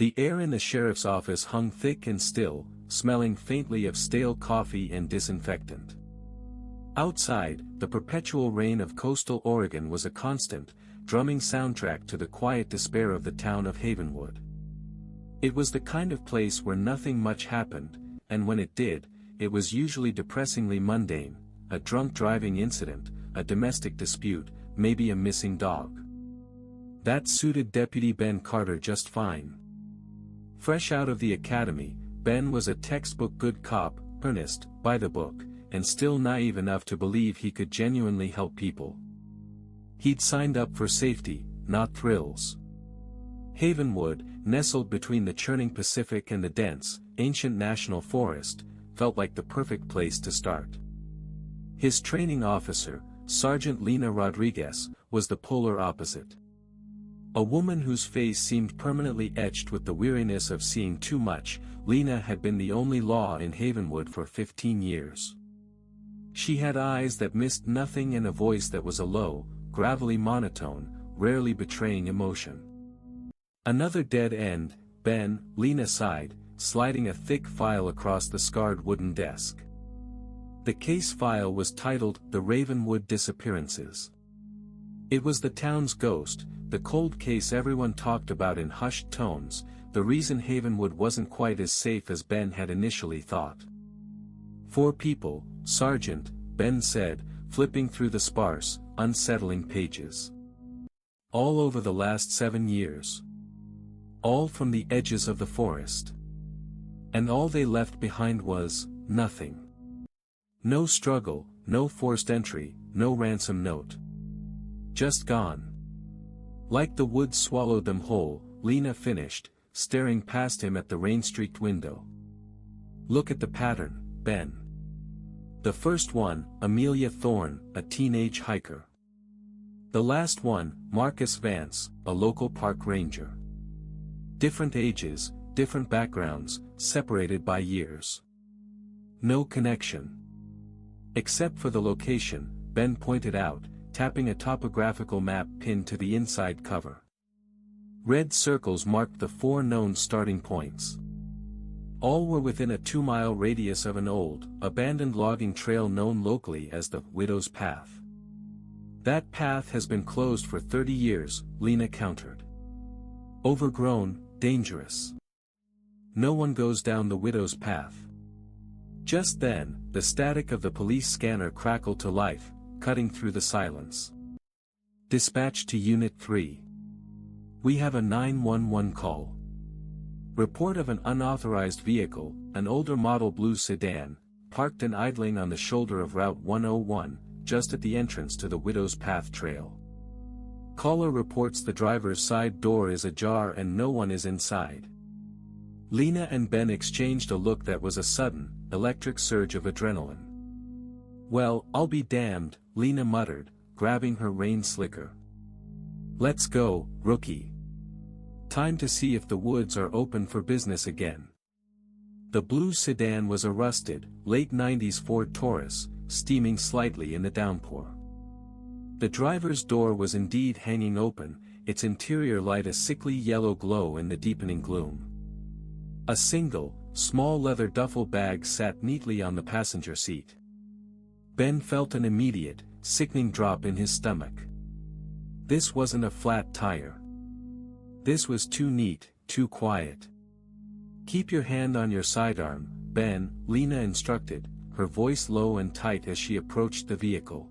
The air in the sheriff's office hung thick and still, smelling faintly of stale coffee and disinfectant. Outside, the perpetual rain of coastal Oregon was a constant, drumming soundtrack to the quiet despair of the town of Havenwood. It was the kind of place where nothing much happened, and when it did, it was usually depressingly mundane: a drunk driving incident, a domestic dispute, maybe a missing dog. That suited Deputy Ben Carter just fine. Fresh out of the academy, Ben was a textbook good cop, earnest, by the book, and still naive enough to believe he could genuinely help people. He'd signed up for safety, not thrills. Havenwood, nestled between the churning Pacific and the dense, ancient national forest, felt like the perfect place to start. His training officer, Sergeant Lena Rodriguez, was the polar opposite. A woman whose face seemed permanently etched with the weariness of seeing too much. Lena had been the only law in Havenwood for 15 years. She had eyes that missed nothing and a voice that was a low, gravelly monotone, rarely betraying emotion. Another dead end, Ben, Lena sighed, sliding a thick file across the scarred wooden desk. The case file was titled The Ravenwood Disappearances. It was the town's ghost, the cold case everyone talked about in hushed tones, the reason Havenwood wasn't quite as safe as Ben had initially thought. 4 people, Sergeant, Ben said, flipping through the sparse, unsettling pages. All over the last 7 years. All from the edges of the forest. And all they left behind was nothing. No struggle, no forced entry, no ransom note. Just gone. Like the woods swallowed them whole, Lena finished, staring past him at the rain-streaked window. Look at the pattern, Ben. The first one, Amelia Thorne, a teenage hiker. The last one, Marcus Vance, a local park ranger. Different ages, different backgrounds, separated by years. No connection. Except for the location, Ben pointed out, tapping a topographical map pinned to the inside cover. Red circles marked the 4 known starting points. All were within a 2-mile radius of an old, abandoned logging trail known locally as the Widow's Path. That path has been closed for 30 years, Lena countered. Overgrown, dangerous. No one goes down the Widow's Path. Just then, the static of the police scanner crackled to life, cutting through the silence. Dispatch to Unit 3. We have a 911 call. Report of an unauthorized vehicle, an older model blue sedan, parked and idling on the shoulder of Route 101, just at the entrance to the Widow's Path trail. Caller reports the driver's side door is ajar and no one is inside. Lena and Ben exchanged a look that was a sudden, electric surge of adrenaline. Well, I'll be damned, Lena muttered, grabbing her rain slicker. Let's go, rookie. Time to see if the woods are open for business again. The blue sedan was a rusted, late 90s Ford Taurus, steaming slightly in the downpour. The driver's door was indeed hanging open, its interior light a sickly yellow glow in the deepening gloom. A single, small leather duffel bag sat neatly on the passenger seat. Ben felt an immediate, sickening drop in his stomach. This wasn't a flat tire. This was too neat, too quiet. Keep your hand on your sidearm, Ben, Lena instructed, her voice low and tight as she approached the vehicle.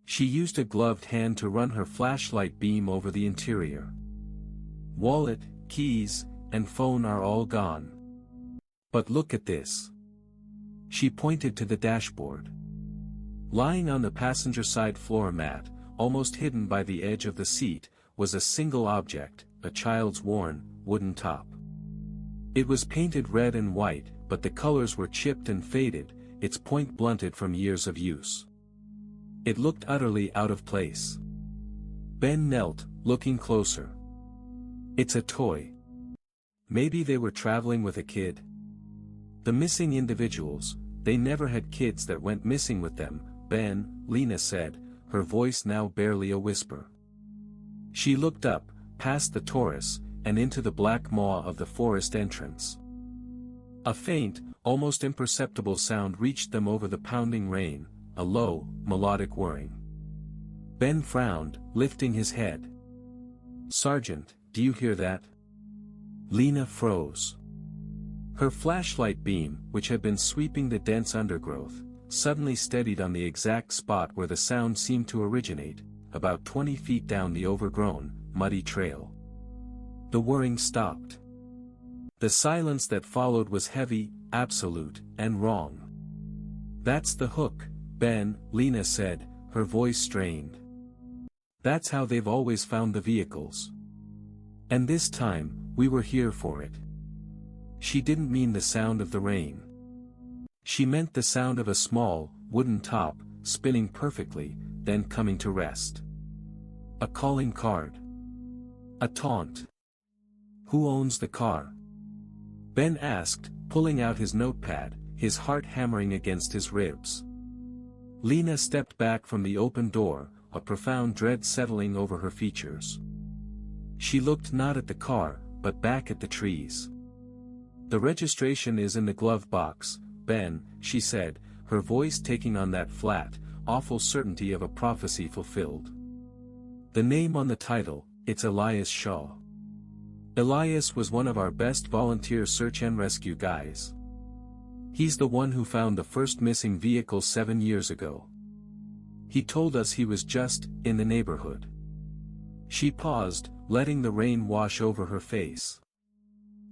She used a gloved hand to run her flashlight beam over the interior. Wallet, keys, and phone are all gone. But look at this. She pointed to the dashboard. Lying on the passenger side floor mat, almost hidden by the edge of the seat, was a single object, a child's worn, wooden top. It was painted red and white, but the colors were chipped and faded, its point blunted from years of use. It looked utterly out of place. Ben knelt, looking closer. It's a toy. Maybe they were traveling with a kid. The missing individuals, they never had kids that went missing with them, Ben, Lena said, her voice now barely a whisper. She looked up, past the Taurus, and into the black maw of the forest entrance. A faint, almost imperceptible sound reached them over the pounding rain, a low, melodic whirring. Ben frowned, lifting his head. "Sergeant, do you hear that?" Lena froze. Her flashlight beam, which had been sweeping the dense undergrowth, suddenly steadied on the exact spot where the sound seemed to originate, about 20 feet down the overgrown, muddy trail. The whirring stopped. The silence that followed was heavy, absolute, and wrong. "That's the hook, Ben," Lena said, her voice strained. "That's how they've always found the vehicles. And this time, we were here for it." She didn't mean the sound of the rain. She meant the sound of a small, wooden top, spinning perfectly, then coming to rest. A calling card. A taunt. "Who owns the car?" Ben asked, pulling out his notepad, his heart hammering against his ribs. Lena stepped back from the open door, a profound dread settling over her features. She looked not at the car, but back at the trees. "The registration is in the glove box, Ben," she said, her voice taking on that flat, awful certainty of a prophecy fulfilled. "The name on the title, it's Elias Shaw. Elias was one of our best volunteer search and rescue guys. He's the one who found the first missing vehicle 7 years ago. He told us he was just in the neighborhood." She paused, letting the rain wash over her face.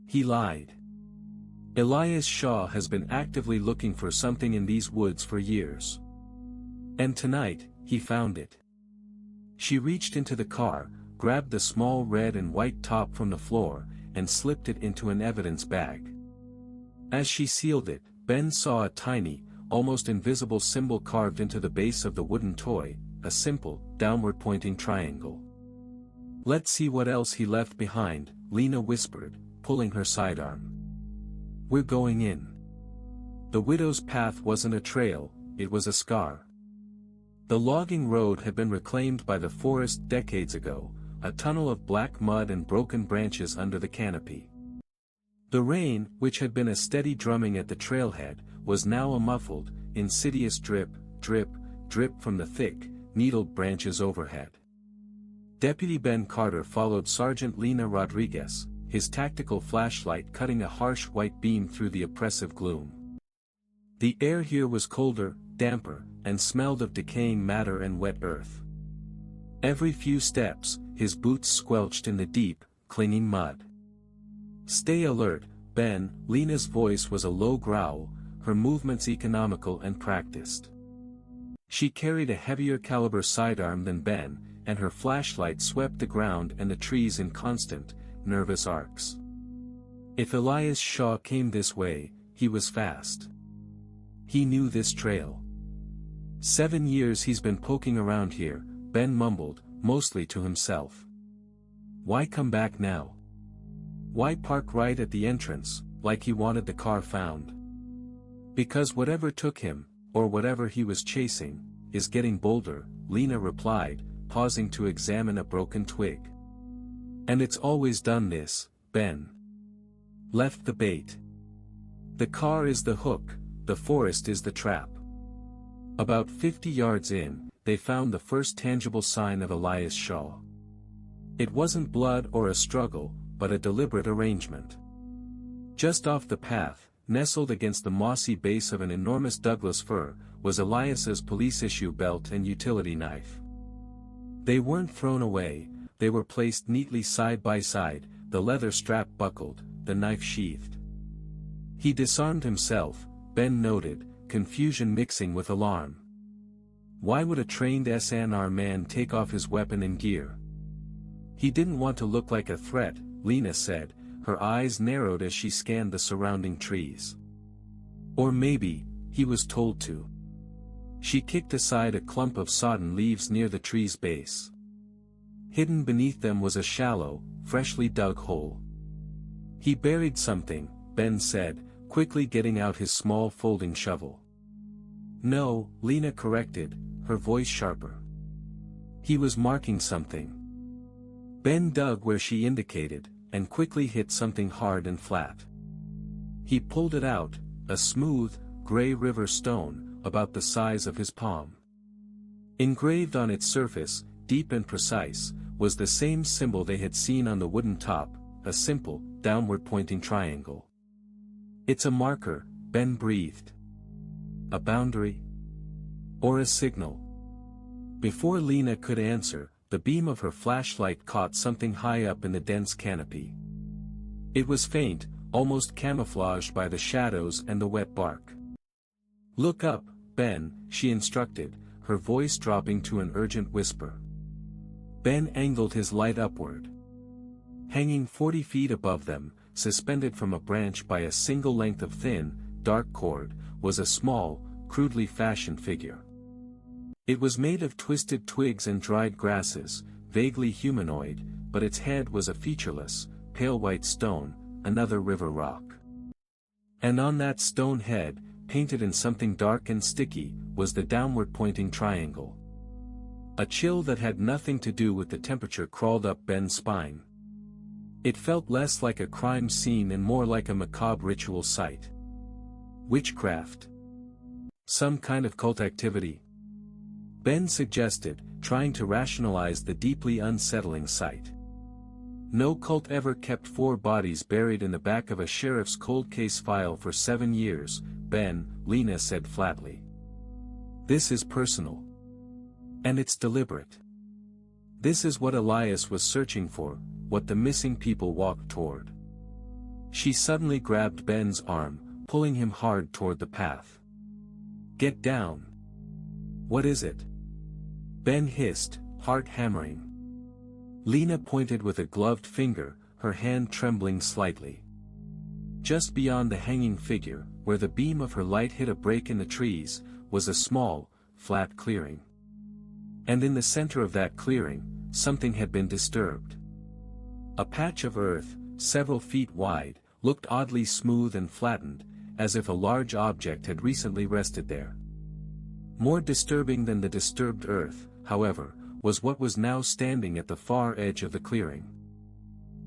"He lied. Elias Shaw has been actively looking for something in these woods for years. And tonight, he found it." She reached into the car, grabbed the small red and white top from the floor, and slipped it into an evidence bag. As she sealed it, Ben saw a tiny, almost invisible symbol carved into the base of the wooden toy, a simple, downward-pointing triangle. "Let's see what else he left behind," Lena whispered, pulling her sidearm. "We're going in." The widow's path wasn't a trail, it was a scar. The logging road had been reclaimed by the forest decades ago, a tunnel of black mud and broken branches under the canopy. The rain, which had been a steady drumming at the trailhead, was now a muffled, insidious drip, drip, drip from the thick, needled branches overhead. Deputy Ben Carter followed Sergeant Lena Rodriguez, his tactical flashlight cutting a harsh white beam through the oppressive gloom. The air here was colder, damper, and smelled of decaying matter and wet earth. Every few steps, his boots squelched in the deep, clinging mud. "Stay alert, Ben," Lena's voice was a low growl, her movements economical and practiced. She carried a heavier caliber sidearm than Ben, and her flashlight swept the ground and the trees in constant, nervous arcs. If Elias Shaw came this way, he was fast. He knew this trail. 7 years he's been poking around here, Ben mumbled, mostly to himself. Why come back now? Why park right at the entrance, like he wanted the car found? Because whatever took him, or whatever he was chasing, is getting bolder, Lena replied, pausing to examine a broken twig. And it's always done this, Ben. Left the bait. The car is the hook, the forest is the trap. About 50 yards in, they found the first tangible sign of Elias Shaw. It wasn't blood or a struggle, but a deliberate arrangement. Just off the path, nestled against the mossy base of an enormous Douglas fir, was Elias's police-issue belt and utility knife. They weren't thrown away, they were placed neatly side by side, the leather strap buckled, the knife sheathed. He disarmed himself, Ben noted, confusion mixing with alarm. Why would a trained SNR man take off his weapon and gear? He didn't want to look like a threat, Lena said, her eyes narrowed as she scanned the surrounding trees. Or maybe, he was told to. She kicked aside a clump of sodden leaves near the tree's base. Hidden beneath them was a shallow, freshly dug hole. He buried something, Ben said, quickly getting out his small folding shovel. No, Lena corrected, her voice sharper. He was marking something. Ben dug where she indicated, and quickly hit something hard and flat. He pulled it out, a smooth, gray river stone, about the size of his palm. Engraved on its surface, deep and precise, was the same symbol they had seen on the wooden top, a simple, downward-pointing triangle. "It's a marker," Ben breathed. "A boundary? Or a signal?" Before Lena could answer, the beam of her flashlight caught something high up in the dense canopy. It was faint, almost camouflaged by the shadows and the wet bark. "Look up, Ben," she instructed, her voice dropping to an urgent whisper. Ben angled his light upward. Hanging 40 feet above them, suspended from a branch by a single length of thin, dark cord, was a small, crudely fashioned figure. It was made of twisted twigs and dried grasses, vaguely humanoid, but its head was a featureless, pale white stone, another river rock. And on that stone head, painted in something dark and sticky, was the downward-pointing triangle. A chill that had nothing to do with the temperature crawled up Ben's spine. It felt less like a crime scene and more like a macabre ritual site. Witchcraft? Some kind of cult activity? Ben suggested, trying to rationalize the deeply unsettling sight. "No cult ever kept 4 bodies buried in the back of a sheriff's cold case file for 7 years, Ben," Lena said flatly. "This is personal. And it's deliberate. This is what Elias was searching for, what the missing people walked toward." She suddenly grabbed Ben's arm, pulling him hard toward the path. "Get down." "What is it?" Ben hissed, heart hammering. Lena pointed with a gloved finger, her hand trembling slightly. Just beyond the hanging figure, where the beam of her light hit a break in the trees, was a small, flat clearing. And in the center of that clearing, something had been disturbed. A patch of earth, several feet wide, looked oddly smooth and flattened, as if a large object had recently rested there. More disturbing than the disturbed earth, however, was what was now standing at the far edge of the clearing.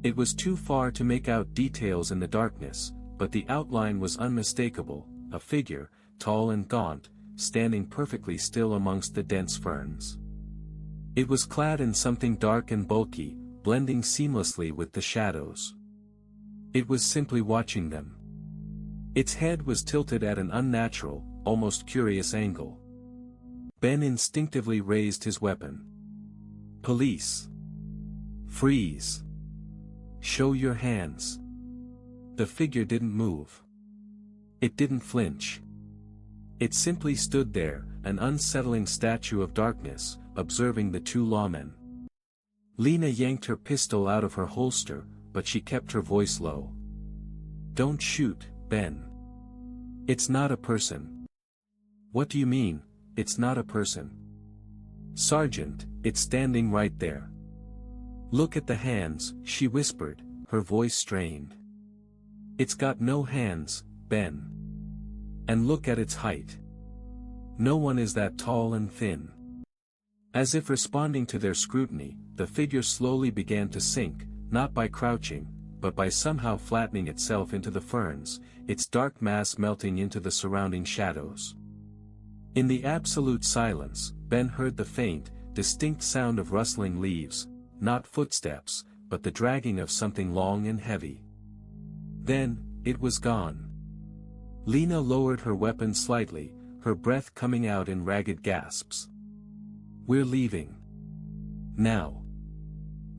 It was too far to make out details in the darkness, but the outline was unmistakable, a figure, tall and gaunt, standing perfectly still amongst the dense ferns. It was clad in something dark and bulky, blending seamlessly with the shadows. It was simply watching them. Its head was tilted at an unnatural, almost curious angle. Ben instinctively raised his weapon. "Police. Freeze. Show your hands." The figure didn't move. It didn't flinch. It simply stood there, an unsettling statue of darkness, observing the 2 lawmen. Lena yanked her pistol out of her holster, but she kept her voice low. "Don't shoot, Ben. It's not a person." "What do you mean, it's not a person?" "Sergeant, it's standing right there. Look at the hands," she whispered, her voice strained. "It's got no hands, Ben. And look at its height. No one is that tall and thin." As if responding to their scrutiny, the figure slowly began to sink, not by crouching, but by somehow flattening itself into the ferns, its dark mass melting into the surrounding shadows. In the absolute silence, Ben heard the faint, distinct sound of rustling leaves, not footsteps, but the dragging of something long and heavy. Then, it was gone. Lena lowered her weapon slightly, her breath coming out in ragged gasps. "We're leaving. Now.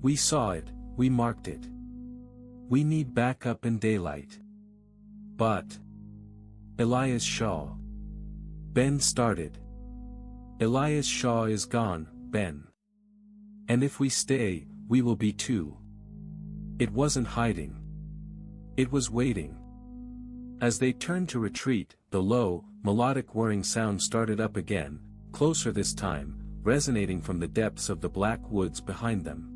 We saw it, we marked it. We need backup and daylight." "But Elias Shaw." Ben started. "Elias Shaw is gone, Ben. And if we stay, we will be too." It wasn't hiding. It was waiting. As they turned to retreat, the low, melodic whirring sound started up again, closer this time, resonating from the depths of the black woods behind them.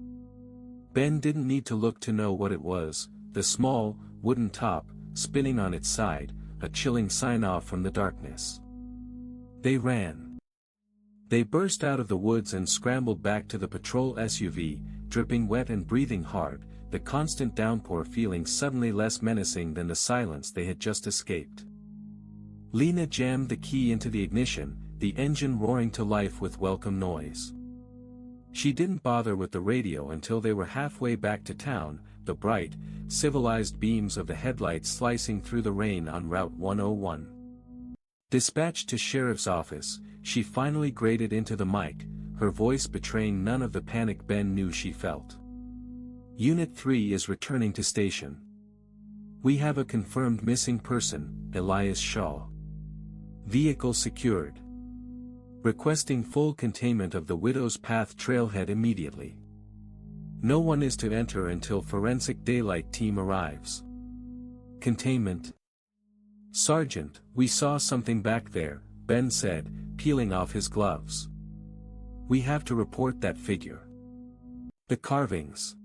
Ben didn't need to look to know what it was, the small, wooden top, spinning on its side, a chilling sign-off from the darkness. They ran. They burst out of the woods and scrambled back to the patrol SUV, dripping wet and breathing hard, the constant downpour feeling suddenly less menacing than the silence they had just escaped. Lena jammed the key into the ignition, the engine roaring to life with welcome noise. She didn't bother with the radio until they were halfway back to town, the bright, civilized beams of the headlights slicing through the rain on Route 101. Dispatched to sheriff's office, she finally grated into the mic, her voice betraying none of the panic Ben knew she felt. Unit 3 is returning to station. We have a confirmed missing person, Elias Shaw. Vehicle secured. Requesting full containment of the Widow's Path trailhead immediately. No one is to enter until forensic daylight team arrives. Containment. Sergeant, we saw something back there, Ben said, peeling off his gloves. We have to report that figure. The carvings.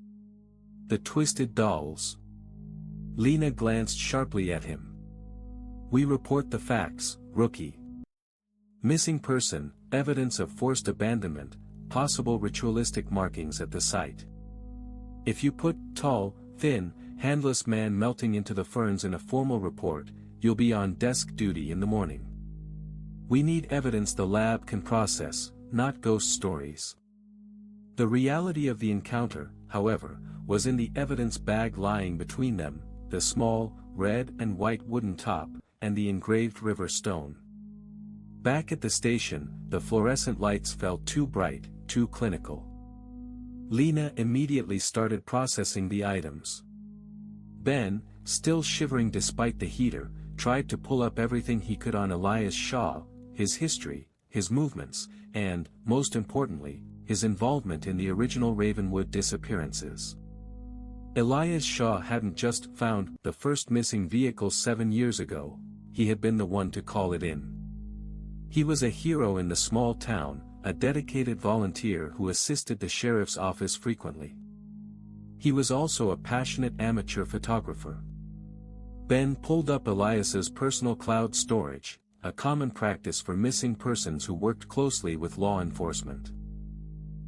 The twisted dolls. Lena glanced sharply at him. We report the facts, rookie. Missing person, evidence of forced abandonment, possible ritualistic markings at the site. If you put tall, thin, handless man melting into the ferns in a formal report, you'll be on desk duty in the morning. We need evidence the lab can process, not ghost stories. The reality of the encounter, however, was in the evidence bag lying between them, the small, red and white wooden top, and the engraved river stone. Back at the station, the fluorescent lights felt too bright, too clinical. Lena immediately started processing the items. Ben, still shivering despite the heater, tried to pull up everything he could on Elias Shaw, his history, his movements, and, most importantly, his involvement in the original Havenwood disappearances. Elias Shaw hadn't just found the first missing vehicle 7 years ago, he had been the one to call it in. He was a hero in the small town, a dedicated volunteer who assisted the sheriff's office frequently. He was also a passionate amateur photographer. Ben pulled up Elias's personal cloud storage, a common practice for missing persons who worked closely with law enforcement.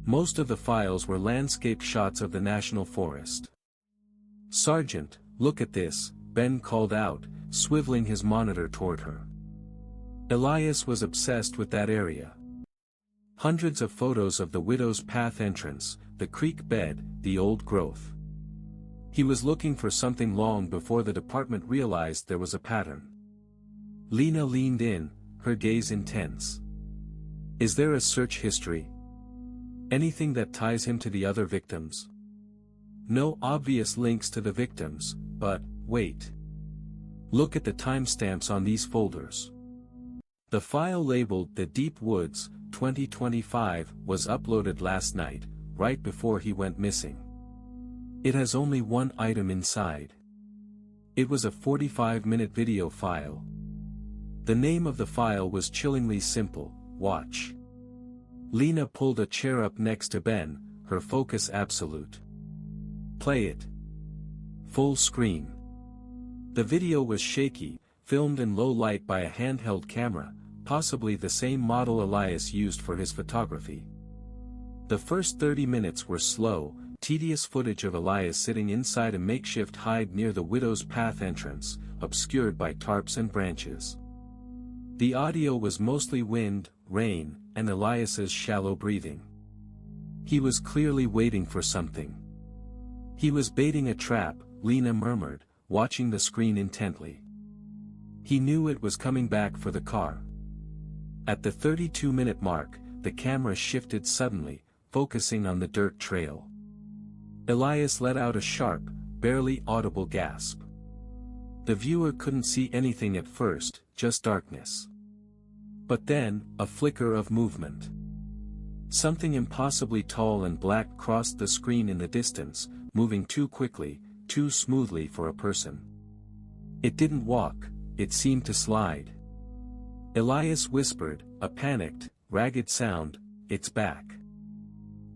Most of the files were landscape shots of the national forest. Sergeant, look at this, Ben called out, swiveling his monitor toward her. Elias was obsessed with that area. Hundreds of photos of the Widow's Path entrance, the creek bed, the old growth. He was looking for something long before the department realized there was a pattern. Lena leaned in, her gaze intense. Is there a search history? Anything that ties him to the other victims? No obvious links to the victims, but, wait. Look at the timestamps on these folders. The file labeled The Deep Woods, 2025 was uploaded last night, right before he went missing. It has only one item inside. It was a 45-minute video file. The name of the file was chillingly simple, Watch. Lena pulled a chair up next to Ben, her focus absolute. Play it. Full screen. The video was shaky, filmed in low light by a handheld camera, possibly the same model Elias used for his photography. The first 30 minutes were slow, tedious footage of Elias sitting inside a makeshift hide near the Widow's Path entrance, obscured by tarps and branches. The audio was mostly wind, rain, and Elias's shallow breathing. He was clearly waiting for something. He was baiting a trap, Lena murmured, watching the screen intently. He knew it was coming back for the car. At the 32-minute mark, the camera shifted suddenly, focusing on the dirt trail. Elias let out a sharp, barely audible gasp. The viewer couldn't see anything at first, just darkness. But then, a flicker of movement. Something impossibly tall and black crossed the screen in the distance, moving too quickly, too smoothly for a person. It didn't walk, it seemed to slide. Elias whispered, a panicked, ragged sound, "It's back.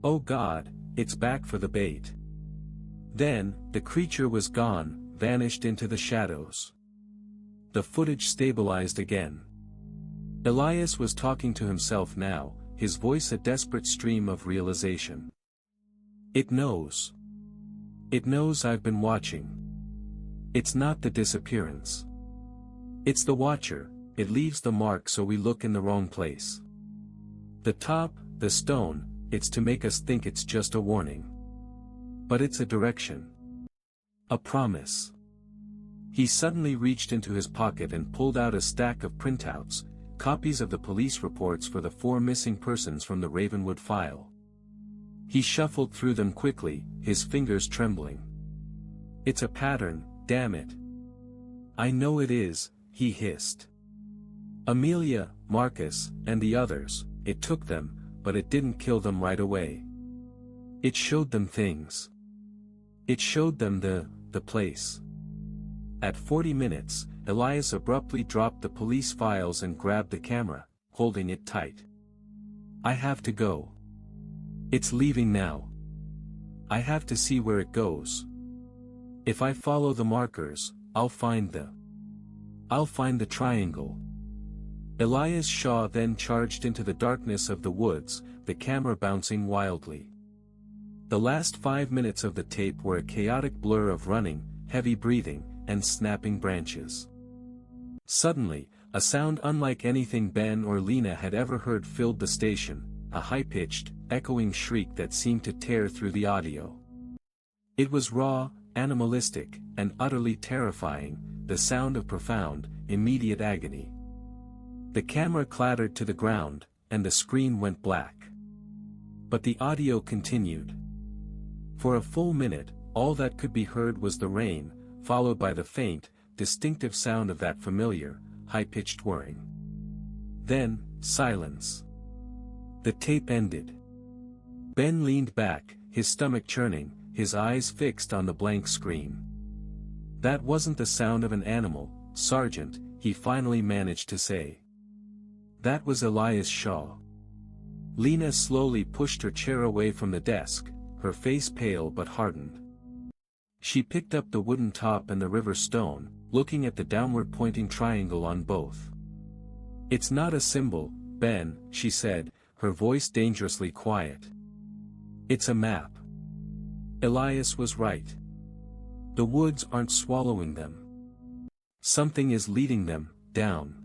Oh God, it's back for the bait." Then, the creature was gone, vanished into the shadows. The footage stabilized again. Elias was talking to himself now, his voice a desperate stream of realization. It knows. It knows I've been watching. It's not the disappearance. It's the watcher. It leaves the mark so we look in the wrong place. The top, the stone, it's to make us think it's just a warning. But it's a direction. A promise. He suddenly reached into his pocket and pulled out a stack of printouts, copies of the police reports for the 4 missing persons from the Havenwood file. He shuffled through them quickly, his fingers trembling. It's a pattern, damn it. I know it is, he hissed. Amelia, Marcus, and the others, it took them, but it didn't kill them right away. It showed them things. It showed them the place. At 40 minutes, Elias abruptly dropped the police files and grabbed the camera, holding it tight. I have to go. It's leaving now. I have to see where it goes. If I follow the markers, I'll find the triangle. Elias Shaw then charged into the darkness of the woods, the camera bouncing wildly. The last 5 minutes of the tape were a chaotic blur of running, heavy breathing, and snapping branches. Suddenly, a sound unlike anything Ben or Lena had ever heard filled the station, a high-pitched, echoing shriek that seemed to tear through the audio. It was raw, animalistic, and utterly terrifying, the sound of profound, immediate agony. The camera clattered to the ground, and the screen went black. But the audio continued. For a full minute, all that could be heard was the rain, followed by the faint, distinctive sound of that familiar, high-pitched whirring. Then, silence. The tape ended. Ben leaned back, his stomach churning, his eyes fixed on the blank screen. That wasn't the sound of an animal, Sergeant, he finally managed to say. That was Elias Shaw. Lena slowly pushed her chair away from the desk, her face pale but hardened. She picked up the wooden top and the river stone, looking at the downward-pointing triangle on both. It's not a symbol, Ben, she said, her voice dangerously quiet. It's a map. Elias was right. The woods aren't swallowing them. Something is leading them, down.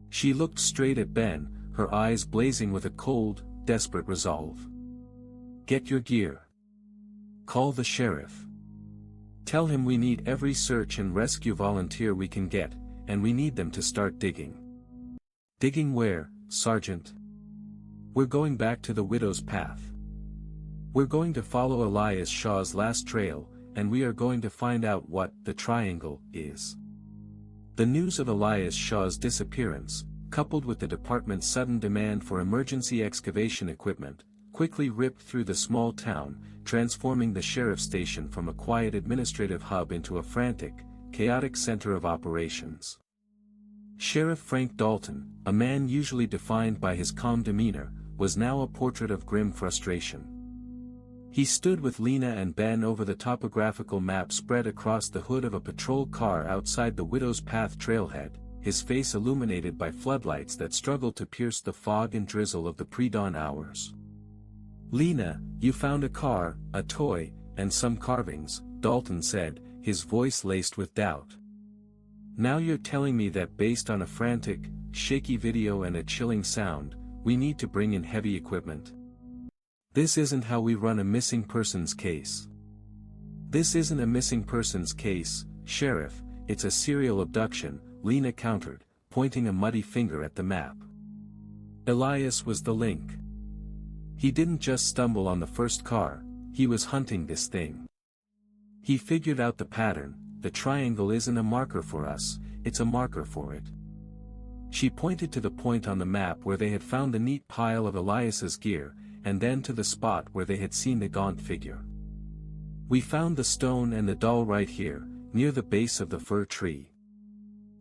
She looked straight at Ben, her eyes blazing with a cold, desperate resolve. Get your gear. Call the sheriff. Tell him we need every search and rescue volunteer we can get, and we need them to start digging. Digging where, Sergeant? We're going back to the widow's path. We're going to follow Elias Shaw's last trail, and we are going to find out what the triangle is. The news of Elias Shaw's disappearance, coupled with the department's sudden demand for emergency excavation equipment, quickly ripped through the small town, transforming the sheriff's station from a quiet administrative hub into a frantic, chaotic center of operations. Sheriff Frank Dalton, a man usually defined by his calm demeanor, was now a portrait of grim frustration. He stood with Lena and Ben over the topographical map spread across the hood of a patrol car outside the Widow's Path trailhead, his face illuminated by floodlights that struggled to pierce the fog and drizzle of the pre-dawn hours. Lena, you found a car, a toy, and some carvings, Dalton said, his voice laced with doubt. Now you're telling me that based on a frantic, shaky video and a chilling sound, we need to bring in heavy equipment? This isn't how we run a missing persons case. This isn't a missing persons case, Sheriff, it's a serial abduction, Lena countered, pointing a muddy finger at the map. Elias was the link. He didn't just stumble on the first car, he was hunting this thing. He figured out the pattern, the triangle isn't a marker for us, it's a marker for it. She pointed to the point on the map where they had found the neat pile of Elias's gear, and then to the spot where they had seen the gaunt figure. We found the stone and the doll right here, near the base of the fir tree.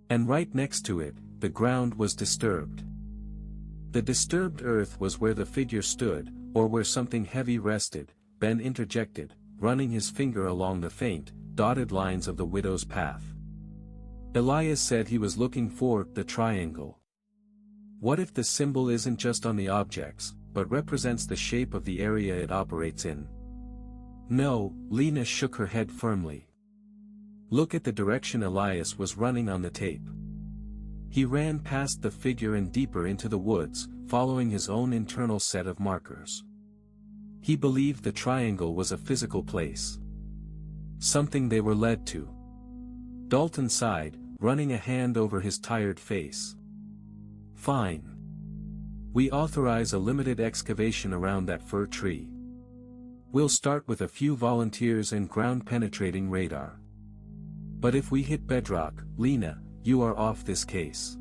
And right next to it, the ground was disturbed. The disturbed earth was where the figure stood, or where something heavy rested, Ben interjected, running his finger along the faint, dotted lines of the widow's path. Elias said he was looking for the triangle. What if the symbol isn't just on the objects, but represents the shape of the area it operates in? No, Lena shook her head firmly. Look at the direction Elias was running on the tape. He ran past the figure and deeper into the woods, following his own internal set of markers. He believed the triangle was a physical place. Something they were led to. Dalton sighed, running a hand over his tired face. Fine. We authorize a limited excavation around that fir tree. We'll start with a few volunteers and ground-penetrating radar. But if we hit bedrock, Lena, you are off this case.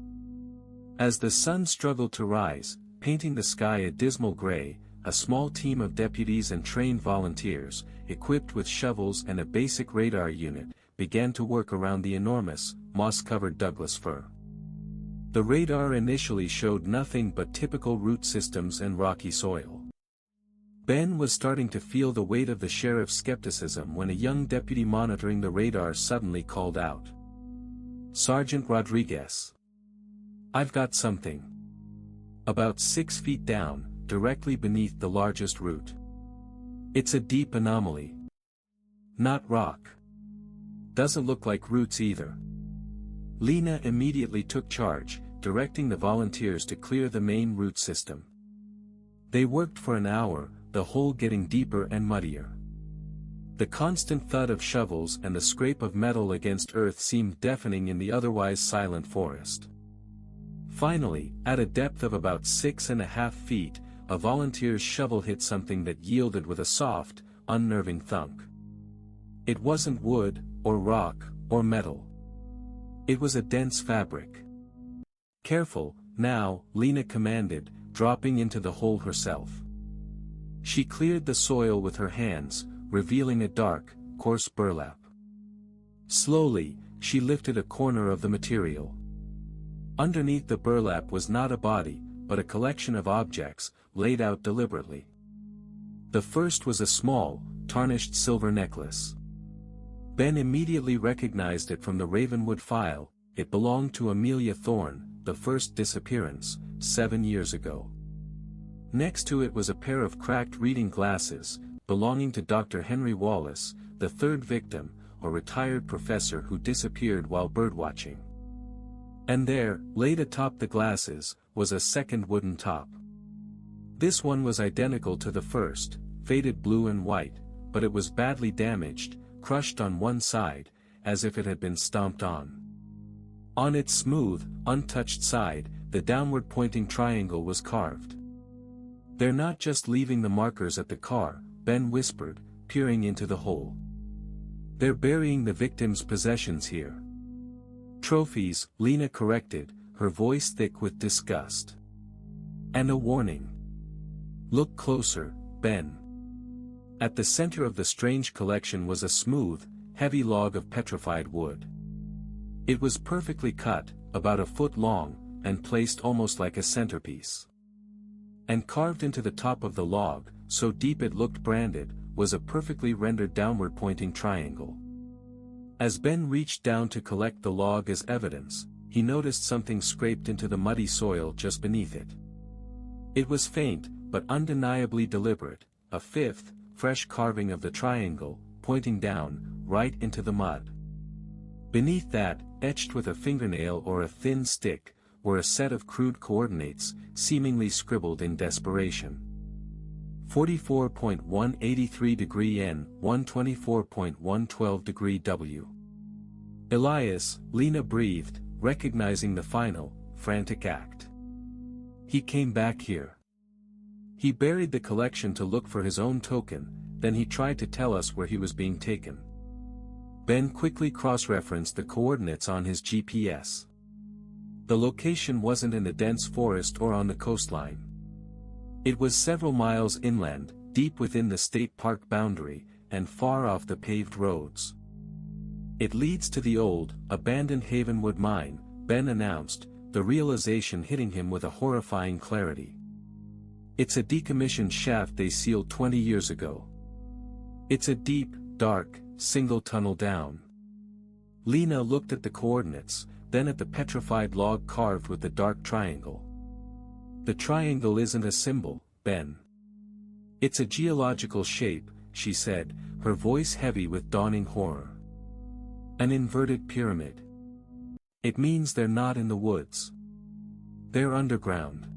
As the sun struggled to rise, painting the sky a dismal gray, a small team of deputies and trained volunteers, equipped with shovels and a basic radar unit, began to work around the enormous, moss-covered Douglas fir. The radar initially showed nothing but typical root systems and rocky soil. Ben was starting to feel the weight of the sheriff's skepticism when a young deputy monitoring the radar suddenly called out. Sergeant Rodriguez. I've got something. About 6 feet down, directly beneath the largest root. It's a deep anomaly. Not rock. Doesn't look like roots either. Lena immediately took charge, directing the volunteers to clear the main root system. They worked for an hour, the hole getting deeper and muddier. The constant thud of shovels and the scrape of metal against earth seemed deafening in the otherwise silent forest. Finally, at a depth of about 6.5 feet, a volunteer's shovel hit something that yielded with a soft, unnerving thunk. It wasn't wood, or rock, or metal. It was a dense fabric. Careful, now, Lena commanded, dropping into the hole herself. She cleared the soil with her hands, revealing a dark, coarse burlap. Slowly, she lifted a corner of the material. Underneath the burlap was not a body, but a collection of objects, laid out deliberately. The first was a small, tarnished silver necklace. Ben immediately recognized it from the Havenwood file. It belonged to Amelia Thorne, the first disappearance, 7 years ago. Next to it was a pair of cracked reading glasses, belonging to Dr. Henry Wallace, the third victim, a retired professor who disappeared while birdwatching. And there, laid atop the glasses, was a second wooden top. This one was identical to the first, faded blue and white, but it was badly damaged, crushed on one side, as if it had been stomped on. On its smooth, untouched side, the downward-pointing triangle was carved. They're not just leaving the markers at the car, Ben whispered, peering into the hole. They're burying the victim's possessions here. Trophies, Lena corrected, her voice thick with disgust. And a warning. Look closer, Ben. At the center of the strange collection was a smooth, heavy log of petrified wood. It was perfectly cut, about a foot long, and placed almost like a centerpiece. And carved into the top of the log, so deep it looked branded, was a perfectly rendered downward-pointing triangle. As Ben reached down to collect the log as evidence, he noticed something scraped into the muddy soil just beneath it. It was faint, but undeniably deliberate, a fifth, fresh carving of the triangle, pointing down, right into the mud. Beneath that, etched with a fingernail or a thin stick, were a set of crude coordinates, seemingly scribbled in desperation. 44.183 degree N, 124.112 degree W. Elias, Lena breathed, recognizing the final, frantic act. He came back here. He buried the collection to look for his own token, then he tried to tell us where he was being taken. Ben quickly cross-referenced the coordinates on his GPS. The location wasn't in the dense forest or on the coastline. It was several miles inland, deep within the state park boundary, and far off the paved roads. It leads to the old, abandoned Havenwood mine, Ben announced, the realization hitting him with a horrifying clarity. It's a decommissioned shaft they sealed 20 years ago. It's a deep, dark, single tunnel down. Lena looked at the coordinates, then at the petrified log carved with the dark triangle. The triangle isn't a symbol, Ben. It's a geological shape, she said, her voice heavy with dawning horror. An inverted pyramid. It means they're not in the woods. They're underground.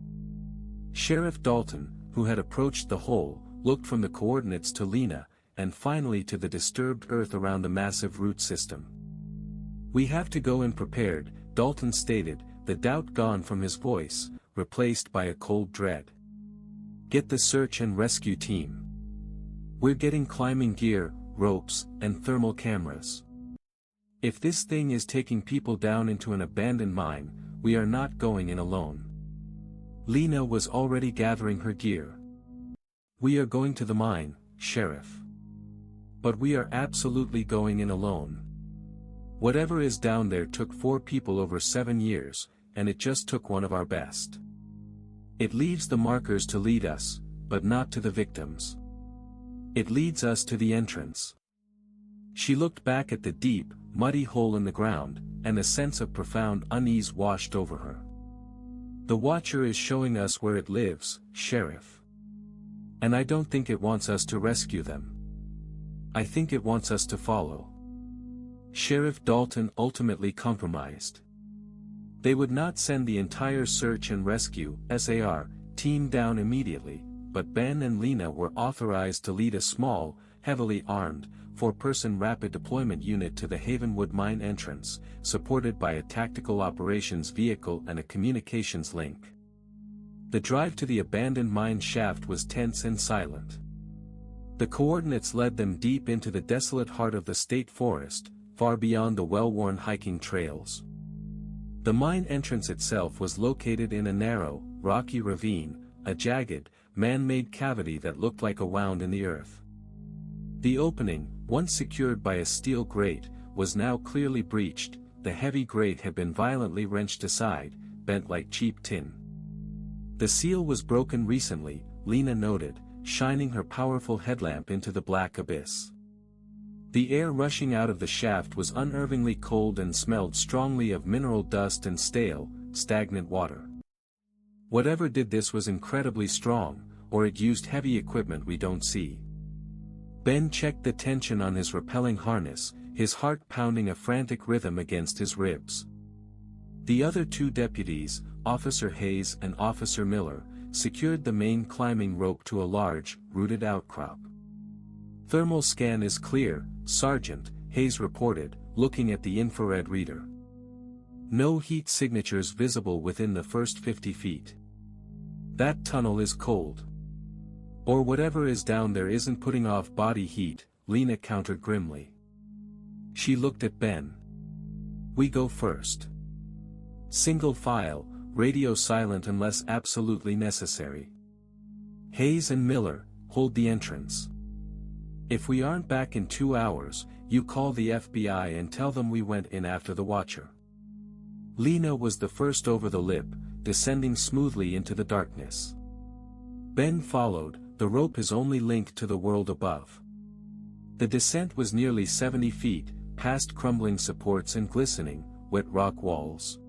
Sheriff Dalton, who had approached the hole, looked from the coordinates to Lena, and finally to the disturbed earth around the massive root system. We have to go in prepared, Dalton stated, the doubt gone from his voice, replaced by a cold dread. Get the search and rescue team. We're getting climbing gear, ropes, and thermal cameras. If this thing is taking people down into an abandoned mine, we are not going in alone. Lena was already gathering her gear. We are going to the mine, Sheriff. But we are absolutely going in alone. Whatever is down there took 4 people over 7 years, and it just took one of our best. It leaves the markers to lead us, but not to the victims. It leads us to the entrance. She looked back at the deep, muddy hole in the ground, and a sense of profound unease washed over her. The Watcher is showing us where it lives, Sheriff. And I don't think it wants us to rescue them. I think it wants us to follow. Sheriff Dalton ultimately compromised. They would not send the entire search and rescue (SAR) team down immediately, but Ben and Lena were authorized to lead a small, heavily armed, 4-person rapid deployment unit to the Havenwood mine entrance, supported by a tactical operations vehicle and a communications link. The drive to the abandoned mine shaft was tense and silent. The coordinates led them deep into the desolate heart of the state forest, far beyond the well-worn hiking trails. The mine entrance itself was located in a narrow, rocky ravine, a jagged, man-made cavity that looked like a wound in the earth. The opening, once secured by a steel grate, was now clearly breached. The heavy grate had been violently wrenched aside, bent like cheap tin. The seal was broken recently, Lena noted, shining her powerful headlamp into the black abyss. The air rushing out of the shaft was unnervingly cold and smelled strongly of mineral dust and stale, stagnant water. Whatever did this was incredibly strong, or it used heavy equipment we don't see. Ben checked the tension on his rappelling harness, his heart pounding a frantic rhythm against his ribs. The other 2 deputies, Officer Hayes and Officer Miller, secured the main climbing rope to a large, rooted outcrop. Thermal scan is clear, Sergeant, Hayes reported, looking at the infrared reader. No heat signatures visible within the first 50 feet. That tunnel is cold. Or whatever is down there isn't putting off body heat, Lena countered grimly. She looked at Ben. We go first. Single file, radio silent unless absolutely necessary. Hayes and Miller, hold the entrance. If we aren't back in 2 hours, you call the FBI and tell them we went in after the Watcher. Lena was the first over the lip, descending smoothly into the darkness. Ben followed, the rope is only linked to the world above. The descent was nearly 70 feet, past crumbling supports and glistening, wet rock walls.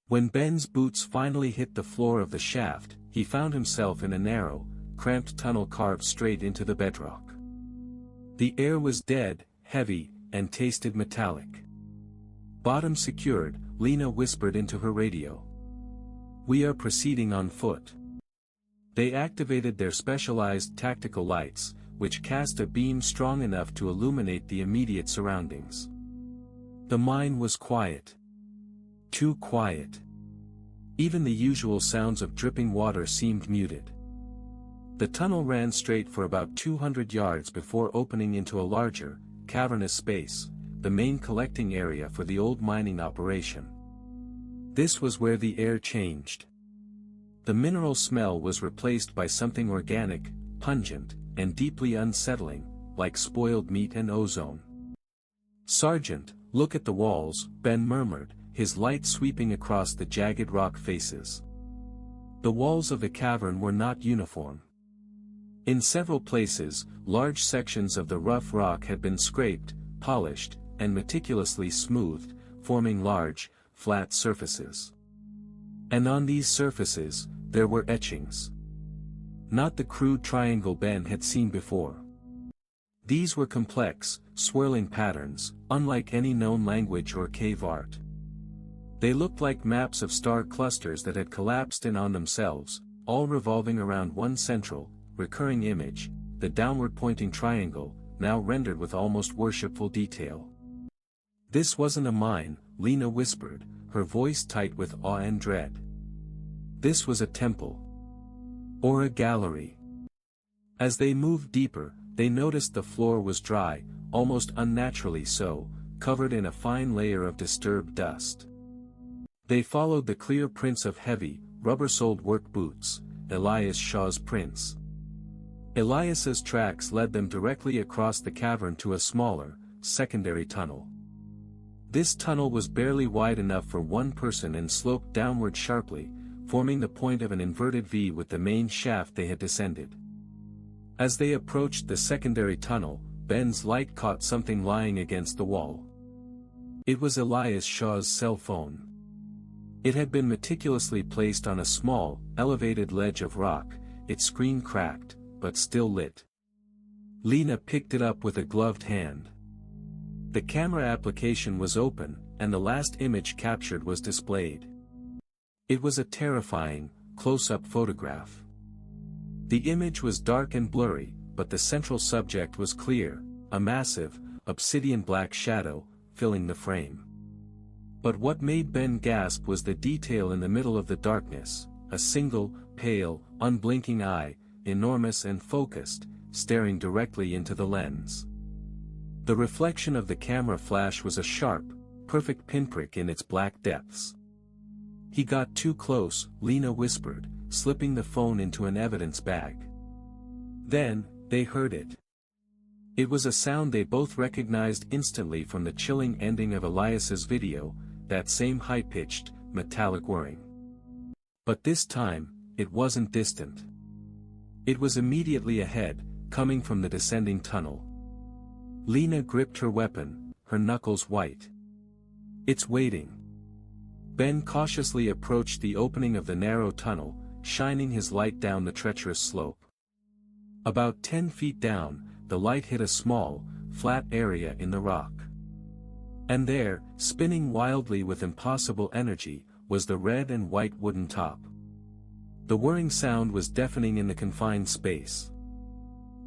When Ben's boots finally hit the floor of the shaft, he found himself in a narrow, cramped tunnel carved straight into the bedrock. The air was dead, heavy, and tasted metallic. Bottom secured, Lena whispered into her radio. We are proceeding on foot. They activated their specialized tactical lights, which cast a beam strong enough to illuminate the immediate surroundings. The mine was quiet. Too quiet. Even the usual sounds of dripping water seemed muted. The tunnel ran straight for about 200 yards before opening into a larger, cavernous space, the main collecting area for the old mining operation. This was where the air changed. The mineral smell was replaced by something organic, pungent, and deeply unsettling, like spoiled meat and ozone. Sergeant, look at the walls, Ben murmured, his light sweeping across the jagged rock faces. The walls of the cavern were not uniform. In several places, large sections of the rough rock had been scraped, polished, and meticulously smoothed, forming large, flat surfaces. And on these surfaces, there were etchings. Not the crude triangle Ben had seen before. These were complex, swirling patterns, unlike any known language or cave art. They looked like maps of star clusters that had collapsed in on themselves, all revolving around one central, recurring image, the downward-pointing triangle, now rendered with almost worshipful detail. "This wasn't a mine," Lena whispered, her voice tight with awe and dread. "This was a temple. Or a gallery." As they moved deeper, they noticed the floor was dry, almost unnaturally so, covered in a fine layer of disturbed dust. They followed the clear prints of heavy, rubber-soled work boots, Elias Shaw's prints. Elias's tracks led them directly across the cavern to a smaller, secondary tunnel. This tunnel was barely wide enough for one person and sloped downward sharply, forming the point of an inverted V with the main shaft they had descended. As they approached the secondary tunnel, Ben's light caught something lying against the wall. It was Elias Shaw's cell phone. It had been meticulously placed on a small, elevated ledge of rock, its screen cracked, but still lit. Lena picked it up with a gloved hand. The camera application was open, and the last image captured was displayed. It was a terrifying, close-up photograph. The image was dark and blurry, but the central subject was clear, a massive, obsidian black shadow, filling the frame. But what made Ben gasp was the detail in the middle of the darkness, a single, pale, unblinking eye, enormous and focused, staring directly into the lens. The reflection of the camera flash was a sharp, perfect pinprick in its black depths. "He got too close," Lena whispered, slipping the phone into an evidence bag. Then, they heard it. It was a sound they both recognized instantly from the chilling ending of Elias's video, that same high-pitched, metallic whirring. But this time, it wasn't distant. It was immediately ahead, coming from the descending tunnel. Lena gripped her weapon, her knuckles white. "It's waiting." Ben cautiously approached the opening of the narrow tunnel, shining his light down the treacherous slope. About 10 feet down, the light hit a small, flat area in the rock. And there, spinning wildly with impossible energy, was the red and white wooden top. The whirring sound was deafening in the confined space.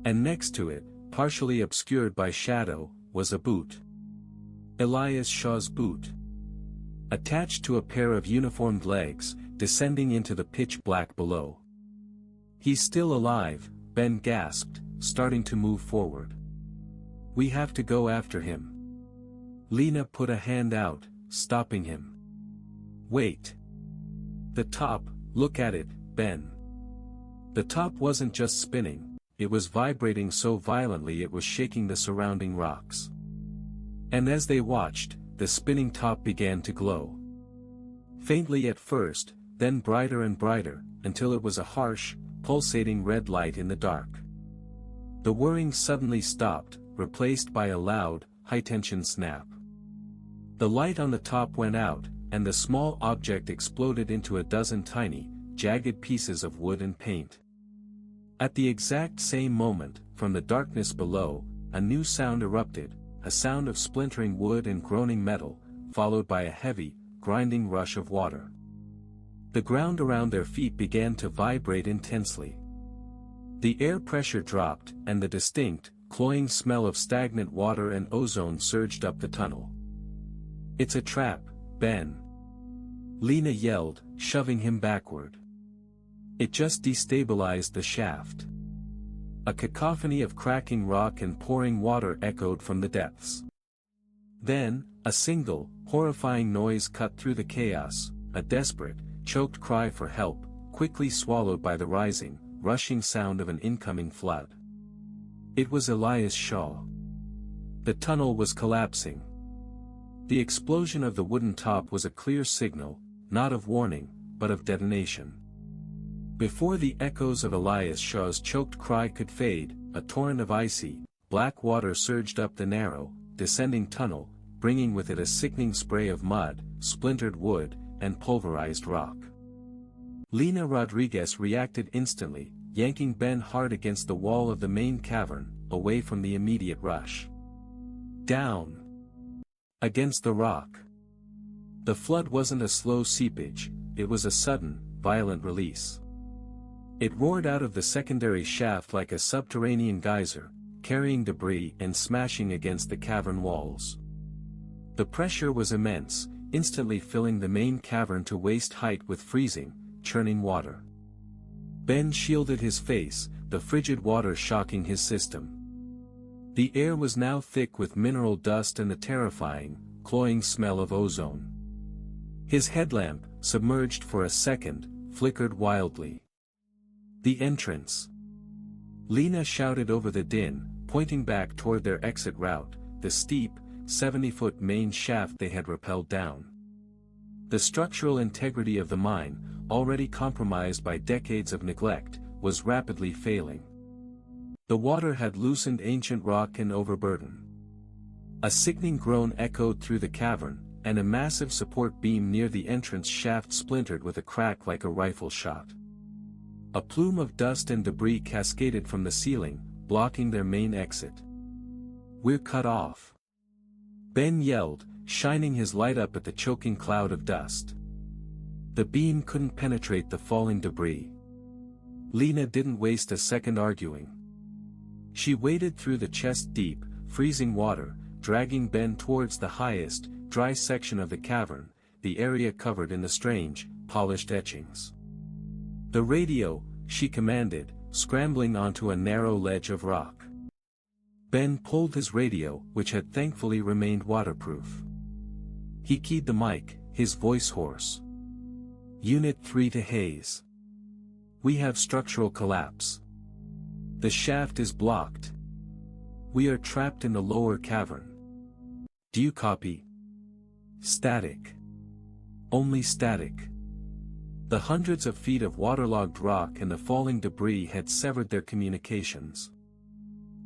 And next to it, partially obscured by shadow, was a boot. Elias Shaw's boot. Attached to a pair of uniformed legs, descending into the pitch black below. "He's still alive," Ben gasped, starting to move forward. "We have to go after him." Lena put a hand out, stopping him. "Wait. The top, look at it, Ben." The top wasn't just spinning, it was vibrating so violently it was shaking the surrounding rocks. And as they watched, the spinning top began to glow. Faintly at first, then brighter and brighter, until it was a harsh, pulsating red light in the dark. The whirring suddenly stopped, replaced by a loud, high-tension snap. The light on the top went out, and the small object exploded into a dozen tiny, jagged pieces of wood and paint. At the exact same moment, from the darkness below, a new sound erupted, a sound of splintering wood and groaning metal, followed by a heavy, grinding rush of water. The ground around their feet began to vibrate intensely. The air pressure dropped, and the distinct, cloying smell of stagnant water and ozone surged up the tunnel. "It's a trap, Ben!" Lena yelled, shoving him backward. It just destabilized the shaft. A cacophony of cracking rock and pouring water echoed from the depths. Then, a single, horrifying noise cut through the chaos, a desperate, choked cry for help, quickly swallowed by the rising, rushing sound of an incoming flood. It was Elias Shaw. The tunnel was collapsing. The explosion of the wooden top was a clear signal, not of warning, but of detonation. Before the echoes of Elias Shaw's choked cry could fade, a torrent of icy, black water surged up the narrow, descending tunnel, bringing with it a sickening spray of mud, splintered wood, and pulverized rock. Lena Rodriguez reacted instantly, yanking Ben hard against the wall of the main cavern, away from the immediate rush. Down. Against the rock. The flood wasn't a slow seepage, it was a sudden, violent release. It roared out of the secondary shaft like a subterranean geyser, carrying debris and smashing against the cavern walls. The pressure was immense, instantly filling the main cavern to waist height with freezing, churning water. Ben shielded his face, the frigid water shocking his system. The air was now thick with mineral dust and the terrifying, cloying smell of ozone. His headlamp, submerged for a second, flickered wildly. The entrance. Lena shouted over the din, pointing back toward their exit route, the steep, 70-foot main shaft they had rappelled down. The structural integrity of the mine, already compromised by decades of neglect, was rapidly failing. The water had loosened ancient rock and overburden. A sickening groan echoed through the cavern, and a massive support beam near the entrance shaft splintered with a crack like a rifle shot. A plume of dust and debris cascaded from the ceiling, blocking their main exit. "We're cut off!" Ben yelled, shining his light up at the choking cloud of dust. The beam couldn't penetrate the falling debris. Lena didn't waste a second arguing. She waded through the chest-deep, freezing water, dragging Ben towards the highest, dry section of the cavern, the area covered in the strange, polished etchings. "The radio," she commanded, scrambling onto a narrow ledge of rock. Ben pulled his radio, which had thankfully remained waterproof. He keyed the mic, his voice hoarse. "Unit 3 to Hayes. We have structural collapse. The shaft is blocked. We are trapped in the lower cavern. Do you copy?" Static. Only static. The hundreds of feet of waterlogged rock and the falling debris had severed their communications.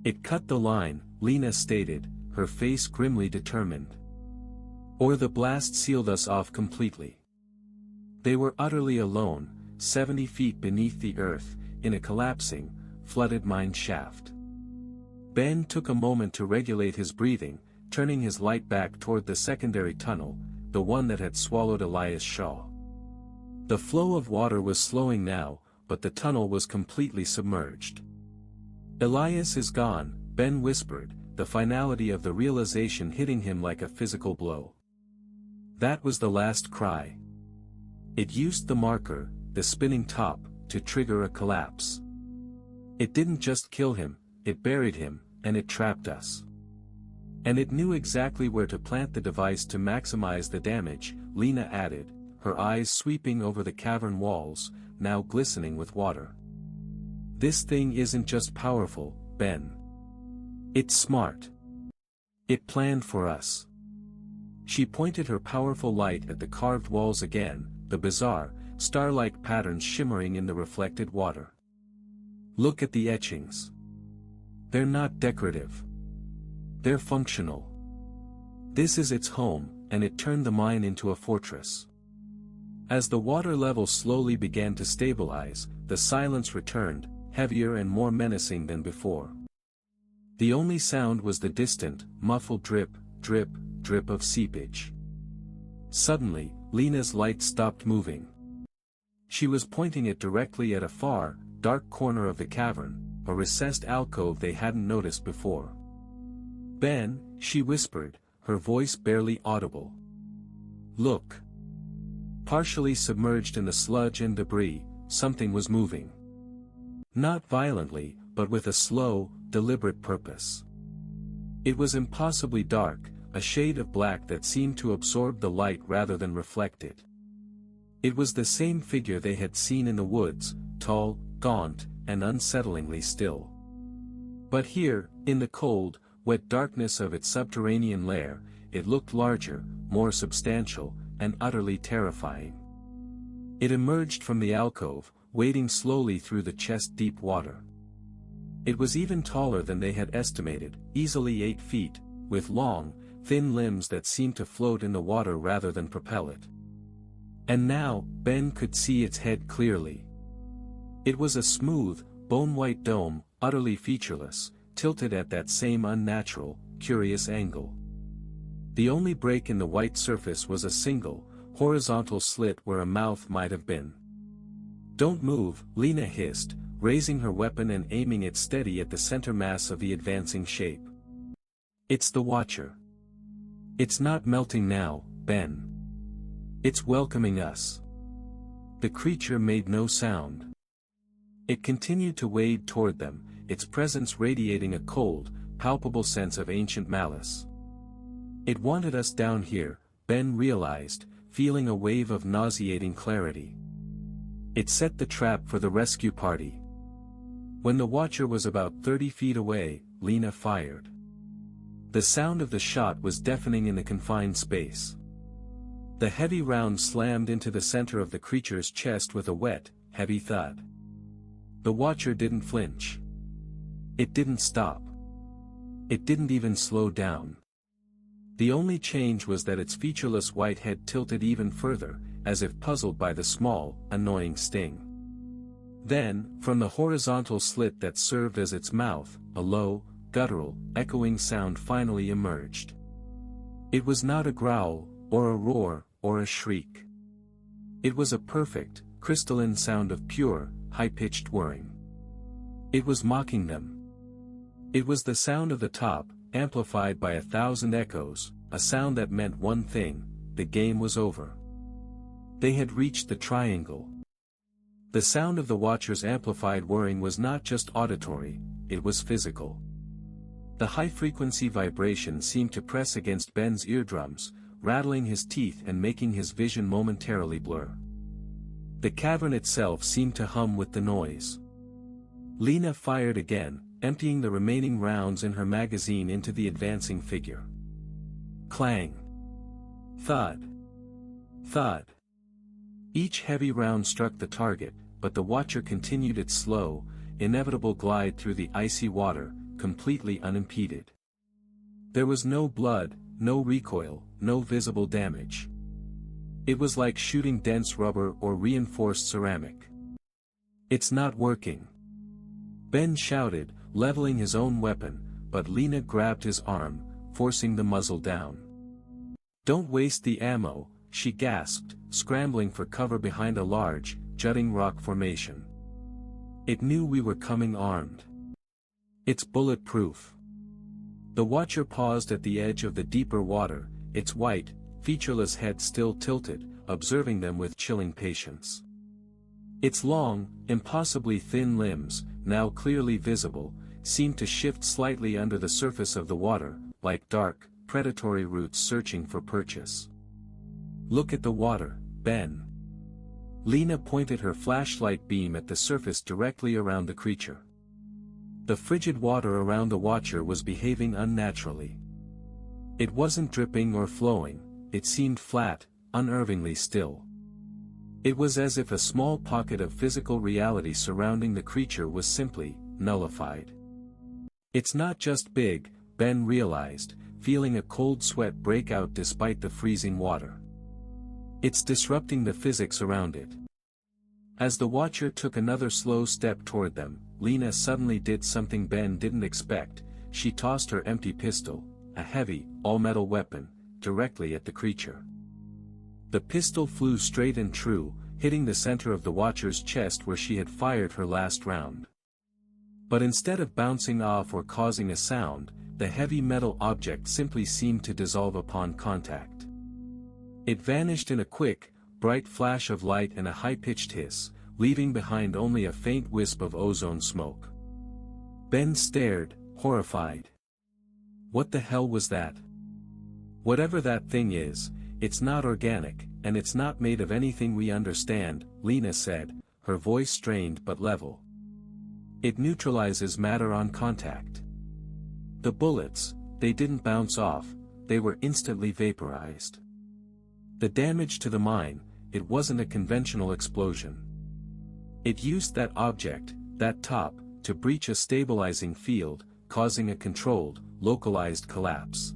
"It cut the line," Lena stated, her face grimly determined. "Or the blast sealed us off completely." They were utterly alone, 70 feet beneath the earth, in a collapsing, flooded mine shaft. Ben took a moment to regulate his breathing, turning his light back toward the secondary tunnel, the one that had swallowed Elias Shaw. The flow of water was slowing now, but the tunnel was completely submerged. "Elias is gone," Ben whispered, the finality of the realization hitting him like a physical blow. That was the last cry. It used the marker, the spinning top, to trigger a collapse. It didn't just kill him, it buried him, and it trapped us. And it knew exactly where to plant the device to maximize the damage, Lena added, her eyes sweeping over the cavern walls, now glistening with water. "This thing isn't just powerful, Ben. It's smart. It planned for us." She pointed her powerful light at the carved walls again, the bizarre, star-like patterns shimmering in the reflected water. "Look at the etchings. They're not decorative. They're functional. This is its home, and it turned the mine into a fortress." As the water level slowly began to stabilize, the silence returned, heavier and more menacing than before. The only sound was the distant, muffled drip, drip, drip of seepage. Suddenly, Lena's light stopped moving. She was pointing it directly at a far, dark corner of the cavern, a recessed alcove they hadn't noticed before. "Ben," she whispered, her voice barely audible. "Look." Partially submerged in the sludge and debris, something was moving. Not violently, but with a slow, deliberate purpose. It was impossibly dark, a shade of black that seemed to absorb the light rather than reflect it. It was the same figure they had seen in the woods, tall, gaunt, and unsettlingly still. But here, in the cold, wet darkness of its subterranean lair, it looked larger, more substantial, and utterly terrifying. It emerged from the alcove, wading slowly through the chest-deep water. It was even taller than they had estimated, easily 8 feet, with long, thin limbs that seemed to float in the water rather than propel it. And now, Ben could see its head clearly. It was a smooth, bone-white dome, utterly featureless, tilted at that same unnatural, curious angle. The only break in the white surface was a single, horizontal slit where a mouth might have been. "Don't move," Lena hissed, raising her weapon and aiming it steady at the center mass of the advancing shape. "It's the Watcher. It's not melting now, Ben. It's welcoming us." The creature made no sound. It continued to wade toward them, its presence radiating a cold, palpable sense of ancient malice. "It wanted us down here," Ben realized, feeling a wave of nauseating clarity. "It set the trap for the rescue party." When the Watcher was about 30 feet away, Lena fired. The sound of the shot was deafening in the confined space. The heavy round slammed into the center of the creature's chest with a wet, heavy thud. The Watcher didn't flinch. It didn't stop. It didn't even slow down. The only change was that its featureless white head tilted even further, as if puzzled by the small, annoying sting. Then, from the horizontal slit that served as its mouth, a low, guttural, echoing sound finally emerged. It was not a growl, or a roar, or a shriek. It was a perfect, crystalline sound of pure, high-pitched whirring. It was mocking them. It was the sound of the top, amplified by 1,000 echoes, a sound that meant one thing: the game was over. They had reached the triangle. The sound of the Watcher's amplified whirring was not just auditory, it was physical. The high-frequency vibration seemed to press against Ben's eardrums, rattling his teeth and making his vision momentarily blur. The cavern itself seemed to hum with the noise. Lena fired again, emptying the remaining rounds in her magazine into the advancing figure. Clang! Thud! Thud! Each heavy round struck the target, but the Watcher continued its slow, inevitable glide through the icy water, completely unimpeded. There was no blood, no recoil, no visible damage. It was like shooting dense rubber or reinforced ceramic. "It's not working," Ben shouted, leveling his own weapon, but Lena grabbed his arm, forcing the muzzle down. "Don't waste the ammo," she gasped, scrambling for cover behind a large, jutting rock formation. "It knew we were coming armed. It's bulletproof." The Watcher paused at the edge of the deeper water, its white, featureless head still tilted, observing them with chilling patience. Its long, impossibly thin limbs, now clearly visible, seemed to shift slightly under the surface of the water, like dark, predatory roots searching for purchase. "Look at the water, Ben." Lena pointed her flashlight beam at the surface directly around the creature. The frigid water around the Watcher was behaving unnaturally. It wasn't dripping or flowing, it seemed flat, unnervingly still. It was as if a small pocket of physical reality surrounding the creature was simply nullified. "It's not just big," Ben realized, feeling a cold sweat break out despite the freezing water. "It's disrupting the physics around it." As the Watcher took another slow step toward them, Lena suddenly did something Ben didn't expect. She tossed her empty pistol, a heavy, all-metal weapon, directly at the creature. The pistol flew straight and true, hitting the center of the Watcher's chest where she had fired her last round. But instead of bouncing off or causing a sound, the heavy metal object simply seemed to dissolve upon contact. It vanished in a quick, bright flash of light and a high-pitched hiss, leaving behind only a faint wisp of ozone smoke. Ben stared, horrified. What the hell was that? "Whatever that thing is, it's not organic, and it's not made of anything we understand," Lena said, her voice strained but level. "It neutralizes matter on contact. The bullets, they didn't bounce off, they were instantly vaporized. The damage to the mine, it wasn't a conventional explosion. It used that object, that top, to breach a stabilizing field, causing a controlled, localized collapse."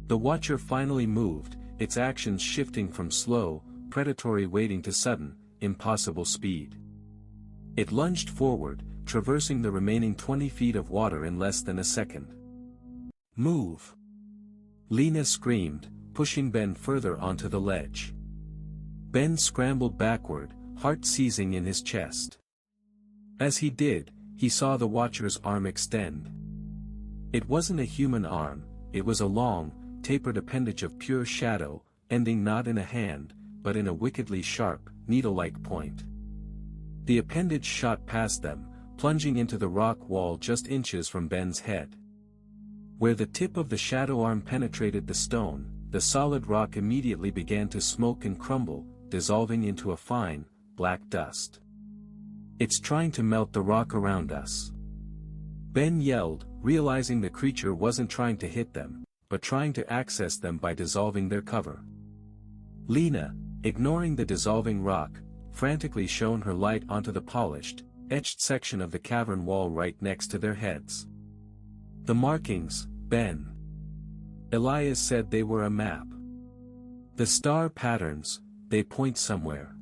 The Watcher finally moved, its actions shifting from slow, predatory waiting to sudden, impossible speed. It lunged forward, traversing the remaining 20 feet of water in less than a second. "Move!" Lena screamed, pushing Ben further onto the ledge. Ben scrambled backward, heart seizing in his chest. As he did, he saw the Watcher's arm extend. It wasn't a human arm, it was a long, tapered appendage of pure shadow, ending not in a hand, but in a wickedly sharp, needle-like point. The appendage shot past them, plunging into the rock wall just inches from Ben's head. Where the tip of the shadow arm penetrated the stone, the solid rock immediately began to smoke and crumble, dissolving into a fine, black dust. "It's trying to melt the rock around us," Ben yelled, realizing the creature wasn't trying to hit them, but trying to access them by dissolving their cover. Lena, ignoring the dissolving rock, frantically shone her light onto the polished, etched section of the cavern wall right next to their heads. "The markings, Ben." Elias said they were a map. "The star patterns, they point somewhere."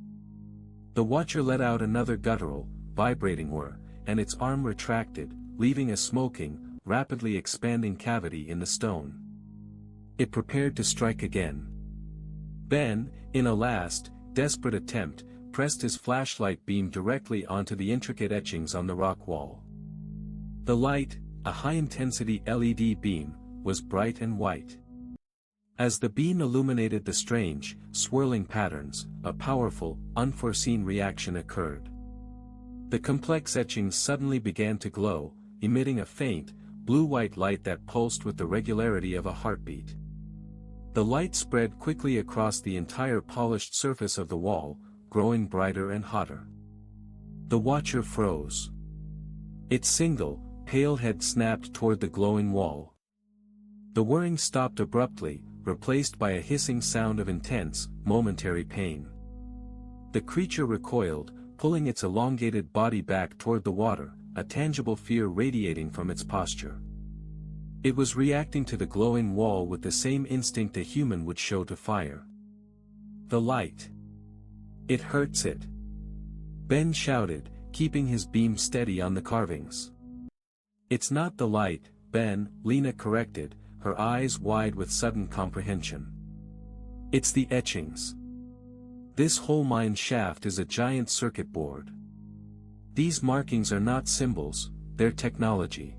The Watcher let out another guttural, vibrating whir, and its arm retracted, leaving a smoking, rapidly expanding cavity in the stone. It prepared to strike again. Ben, in a last, desperate attempt, pressed his flashlight beam directly onto the intricate etchings on the rock wall. The light, a high-intensity LED beam, was bright and white. As the beam illuminated the strange, swirling patterns, a powerful, unforeseen reaction occurred. The complex etchings suddenly began to glow, emitting a faint, blue-white light that pulsed with the regularity of a heartbeat. The light spread quickly across the entire polished surface of the wall, growing brighter and hotter. The Watcher froze. Its single, pale head snapped toward the glowing wall. The whirring stopped abruptly, replaced by a hissing sound of intense, momentary pain. The creature recoiled, pulling its elongated body back toward the water, a tangible fear radiating from its posture. It was reacting to the glowing wall with the same instinct a human would show to fire. "The light. It hurts it," Ben shouted, keeping his beam steady on the carvings. "It's not the light, Ben," Lena corrected, her eyes wide with sudden comprehension. "It's the etchings. This whole mine shaft is a giant circuit board. These markings are not symbols, they're technology.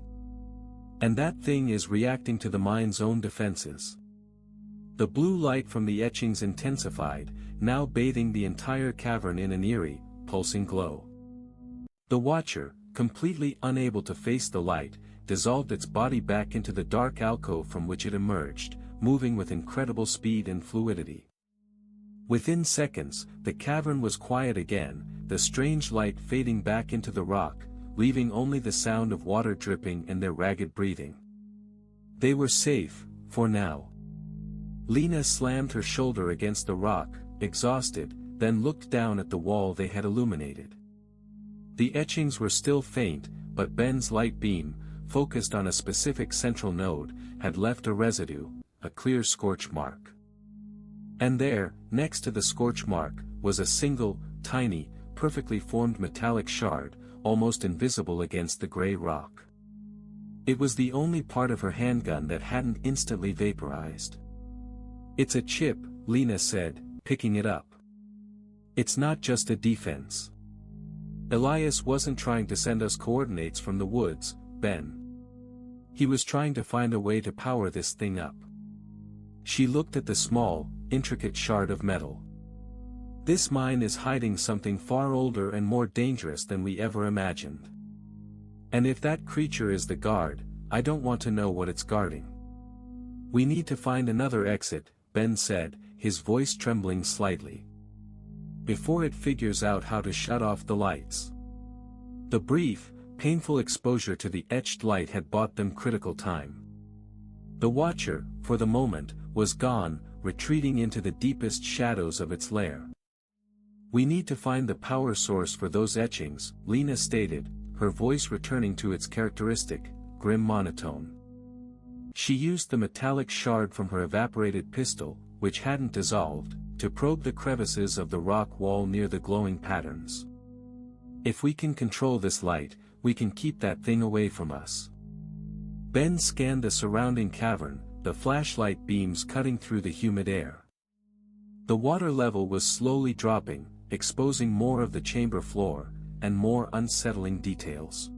And that thing is reacting to the mine's own defenses." The blue light from the etchings intensified, now bathing the entire cavern in an eerie, pulsing glow. The Watcher, completely unable to face the light, dissolved its body back into the dark alcove from which it emerged, moving with incredible speed and fluidity. Within seconds, the cavern was quiet again, the strange light fading back into the rock, leaving only the sound of water dripping and their ragged breathing. They were safe, for now. Lena slammed her shoulder against the rock, exhausted, then looked down at the wall they had illuminated. The etchings were still faint, but Ben's light beam, focused on a specific central node, had left a residue, a clear scorch mark. And there, next to the scorch mark, was a single, tiny, perfectly formed metallic shard, almost invisible against the gray rock. It was the only part of her handgun that hadn't instantly vaporized. "It's a chip," Lena said, picking it up. "It's not just a defense. Elias wasn't trying to send us coordinates from the woods, Ben. He was trying to find a way to power this thing up." She looked at the small, intricate shard of metal. "This mine is hiding something far older and more dangerous than we ever imagined. And if that creature is the guard, I don't want to know what it's guarding. We need to find another exit," Ben said, his voice trembling slightly. "Before it figures out how to shut off the lights." The brief, painful exposure to the etched light had bought them critical time. The Watcher, for the moment, was gone, retreating into the deepest shadows of its lair. "We need to find the power source for those etchings," Lena stated, her voice returning to its characteristic, grim monotone. She used the metallic shard from her evaporated pistol, which hadn't dissolved, to probe the crevices of the rock wall near the glowing patterns. "If we can control this light, we can keep that thing away from us. Ben scanned the surrounding cavern, the flashlight beams cutting through the humid air. The water level was slowly dropping, exposing more of the chamber floor, and more unsettling details.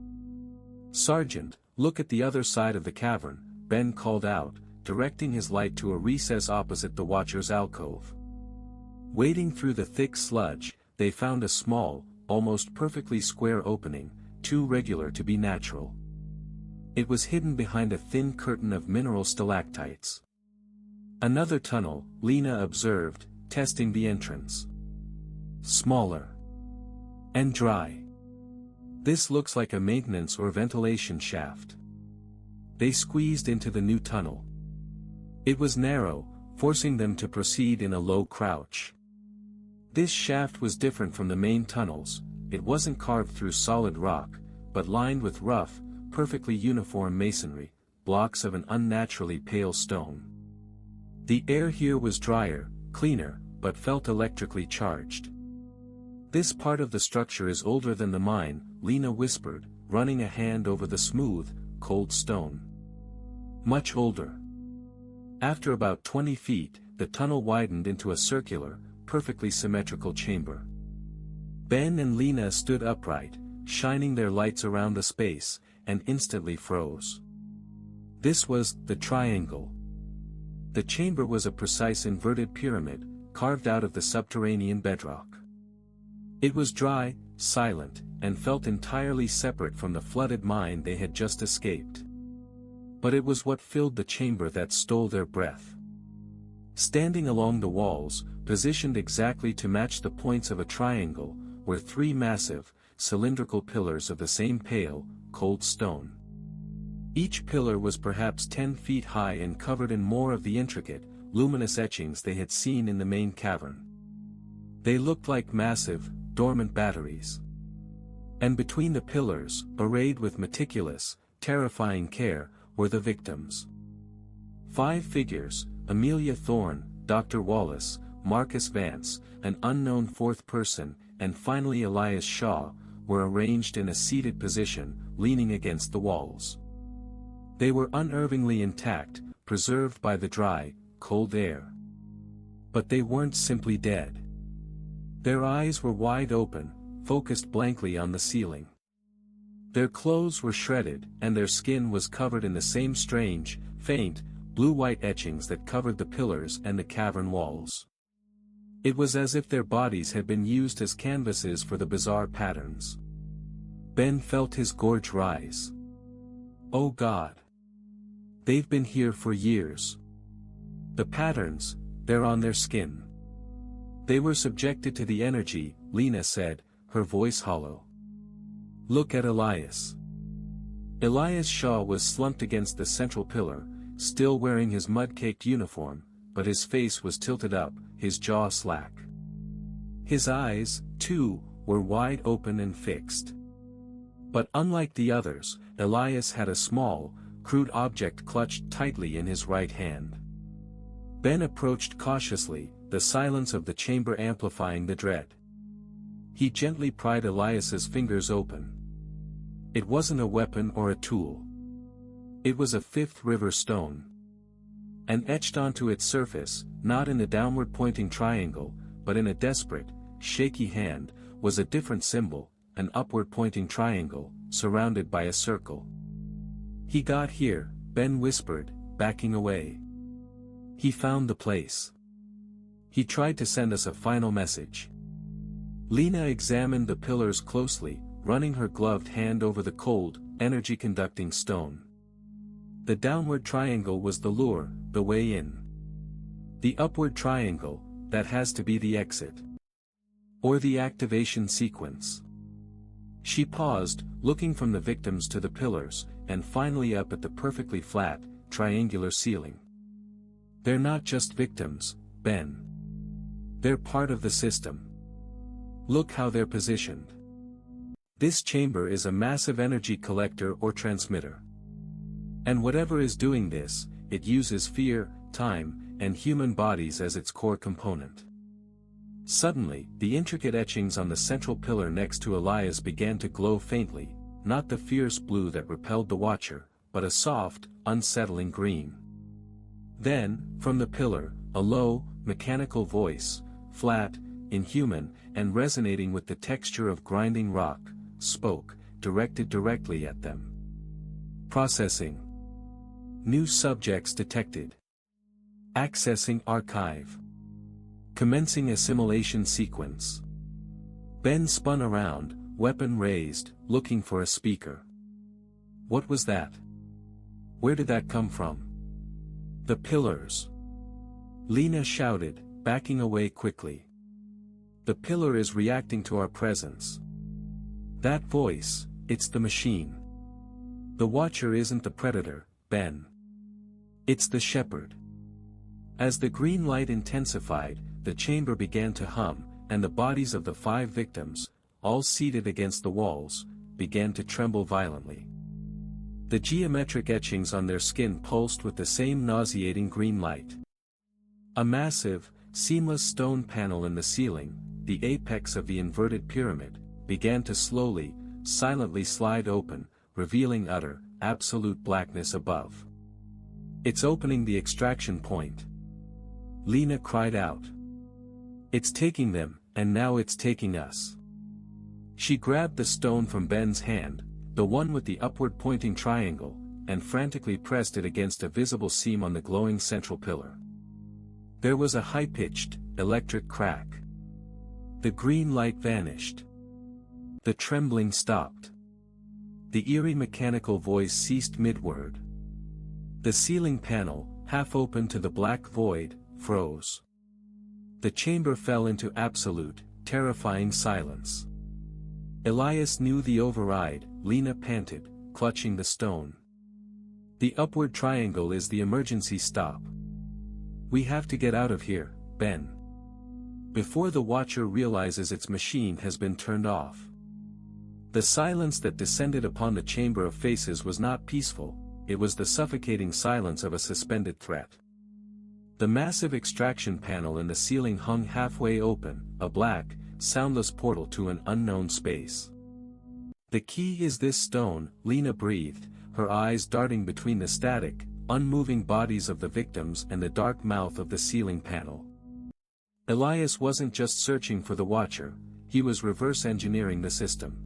"Sergeant, look at the other side of the cavern," Ben called out, directing his light to a recess opposite the watcher's alcove. Wading through the thick sludge, they found a small, almost perfectly square opening, too regular to be natural. It was hidden behind a thin curtain of mineral stalactites. "Another tunnel," Lena observed, testing the entrance. "Smaller. And dry. This looks like a maintenance or ventilation shaft." They squeezed into the new tunnel. It was narrow, forcing them to proceed in a low crouch. This shaft was different from the main tunnels. It wasn't carved through solid rock, but lined with rough, perfectly uniform masonry, blocks of an unnaturally pale stone. The air here was drier, cleaner, but felt electrically charged. "This part of the structure is older than the mine," Lena whispered, running a hand over the smooth, cold stone. "Much older." After about 20 feet, the tunnel widened into a circular, perfectly symmetrical chamber. Ben and Lena stood upright, shining their lights around the space, and instantly froze. This was the triangle. The chamber was a precise inverted pyramid, carved out of the subterranean bedrock. It was dry, silent, and felt entirely separate from the flooded mine they had just escaped. But it was what filled the chamber that stole their breath. Standing along the walls, positioned exactly to match the points of a triangle, were three massive, cylindrical pillars of the same pale, cold stone. Each pillar was perhaps 10 feet high and covered in more of the intricate, luminous etchings they had seen in the main cavern. They looked like massive, dormant batteries. And between the pillars, arrayed with meticulous, terrifying care, were the victims. 5 figures: Amelia Thorne, Dr. Wallace, Marcus Vance, an unknown fourth person, and finally Elias Shaw, were arranged in a seated position, leaning against the walls. They were unerringly intact, preserved by the dry, cold air. But they weren't simply dead. Their eyes were wide open, focused blankly on the ceiling. Their clothes were shredded, and their skin was covered in the same strange, faint, blue-white etchings that covered the pillars and the cavern walls. It was as if their bodies had been used as canvases for the bizarre patterns. Ben felt his gorge rise. "Oh God! They've been here for years. The patterns, they're on their skin." "They were subjected to the energy," Lena said, her voice hollow. "Look at Elias." Elias Shaw was slumped against the central pillar, still wearing his mud-caked uniform, but his face was tilted up, his jaw slack. His eyes, too, were wide open and fixed. But unlike the others, Elias had a small, crude object clutched tightly in his right hand. Ben approached cautiously, the silence of the chamber amplifying the dread. He gently pried Elias's fingers open. It wasn't a weapon or a tool. It was a Fifth River stone. And etched onto its surface, not in a downward-pointing triangle, but in a desperate, shaky hand, was a different symbol, an upward-pointing triangle, surrounded by a circle. "He got here," Ben whispered, backing away. "He found the place. He tried to send us a final message." Lena examined the pillars closely, running her gloved hand over the cold, energy-conducting stone. The downward triangle was the lure, the way in. The upward triangle, that has to be the exit. Or the activation sequence. She paused, looking from the victims to the pillars, and finally up at the perfectly flat, triangular ceiling. "They're not just victims, Ben. They're part of the system. Look how they're positioned. This chamber is a massive energy collector or transmitter. And whatever is doing this, it uses fear, time, and human bodies as its core component." Suddenly, the intricate etchings on the central pillar next to Elias began to glow faintly, not the fierce blue that repelled the watcher, but a soft, unsettling green. Then, from the pillar, a low, mechanical voice, flat, inhuman, and resonating with the texture of grinding rock, spoke, directed directly at them. Processing. New subjects detected. Accessing archive. Commencing assimilation sequence. Ben spun around, weapon raised, looking for a speaker. What was that? Where did that come from? The pillars. Lena shouted, backing away quickly. The pillar is reacting to our presence. That voice, it's the machine. The watcher isn't the predator, Ben. It's the shepherd. As the green light intensified, the chamber began to hum, and the bodies of the 5 victims, all seated against the walls, began to tremble violently. The geometric etchings on their skin pulsed with the same nauseating green light. A massive, seamless stone panel in the ceiling, the apex of the inverted pyramid, began to slowly, silently slide open, revealing utter, absolute blackness above. It's opening the extraction point. Lena cried out. It's taking them, and now it's taking us. She grabbed the stone from Ben's hand, the one with the upward-pointing triangle, and frantically pressed it against a visible seam on the glowing central pillar. There was a high-pitched, electric crack. The green light vanished. The trembling stopped. The eerie mechanical voice ceased mid-word. The ceiling panel, half open to the black void, froze. The chamber fell into absolute, terrifying silence. Elias knew the override, Lena panted, clutching the stone. The upward triangle is the emergency stop. We have to get out of here, Ben. Before the watcher realizes its machine has been turned off. The silence that descended upon the chamber of faces was not peaceful, it was the suffocating silence of a suspended threat. The massive extraction panel in the ceiling hung halfway open, a black, soundless portal to an unknown space. The key is this stone, Lena breathed, her eyes darting between the static, unmoving bodies of the victims and the dark mouth of the ceiling panel. Elias wasn't just searching for the watcher, he was reverse engineering the system.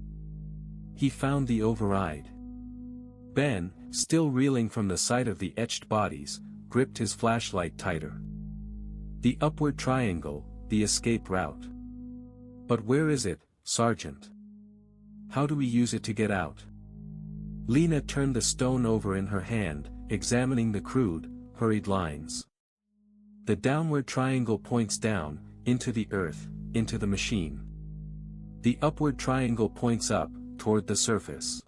He found the override. Ben, still reeling from the sight of the etched bodies, gripped his flashlight tighter. The upward triangle, the escape route. But where is it, Sergeant? How do we use it to get out? Lena turned the stone over in her hand, examining the crude, hurried lines. The downward triangle points down, into the earth, into the machine. The upward triangle points up, toward the surface.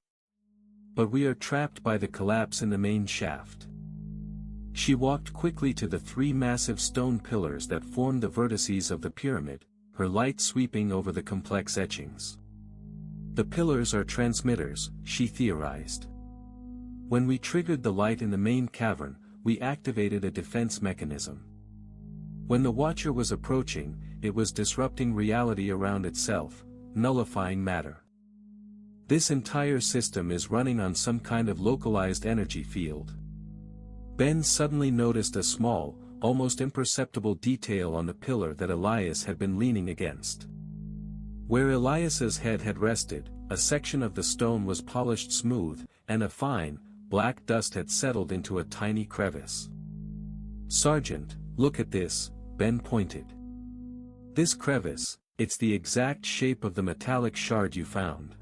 But we are trapped by the collapse in the main shaft. She walked quickly to the 3 massive stone pillars that formed the vertices of the pyramid, her light sweeping over the complex etchings. The pillars are transmitters, she theorized. When we triggered the light in the main cavern, we activated a defense mechanism. When the watcher was approaching, it was disrupting reality around itself, nullifying matter. This entire system is running on some kind of localized energy field. Ben suddenly noticed a small, almost imperceptible detail on the pillar that Elias had been leaning against. Where Elias's head had rested, a section of the stone was polished smooth, and a fine, black dust had settled into a tiny crevice. Sergeant, look at this, Ben pointed. This crevice, it's the exact shape of the metallic shard you found.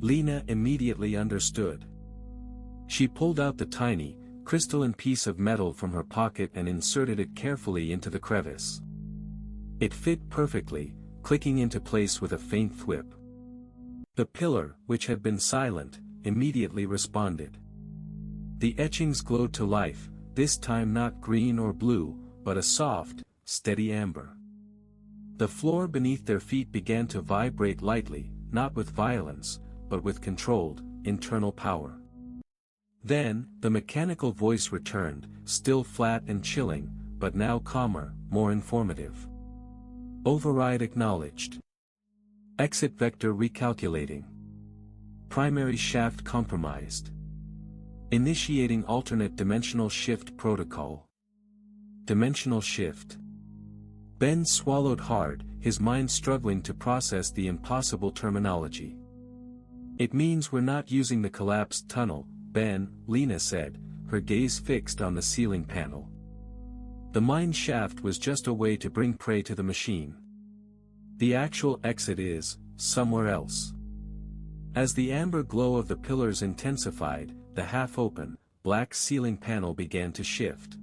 Lena immediately understood. She pulled out the tiny, crystalline piece of metal from her pocket and inserted it carefully into the crevice. It fit perfectly, clicking into place with a faint thwip. The pillar, which had been silent, immediately responded. The etchings glowed to life, this time not green or blue, but a soft, steady amber. The floor beneath their feet began to vibrate lightly, not with violence, but with controlled, internal power. Then, the mechanical voice returned, still flat and chilling, but now calmer, more informative. Override acknowledged. Exit vector recalculating. Primary shaft compromised. Initiating alternate dimensional shift protocol. Dimensional shift. Ben swallowed hard, his mind struggling to process the impossible terminology. It means we're not using the collapsed tunnel, Ben, Lena said, her gaze fixed on the ceiling panel. The mine shaft was just a way to bring prey to the machine. The actual exit is somewhere else. As the amber glow of the pillars intensified, the half-open, black ceiling panel began to shift.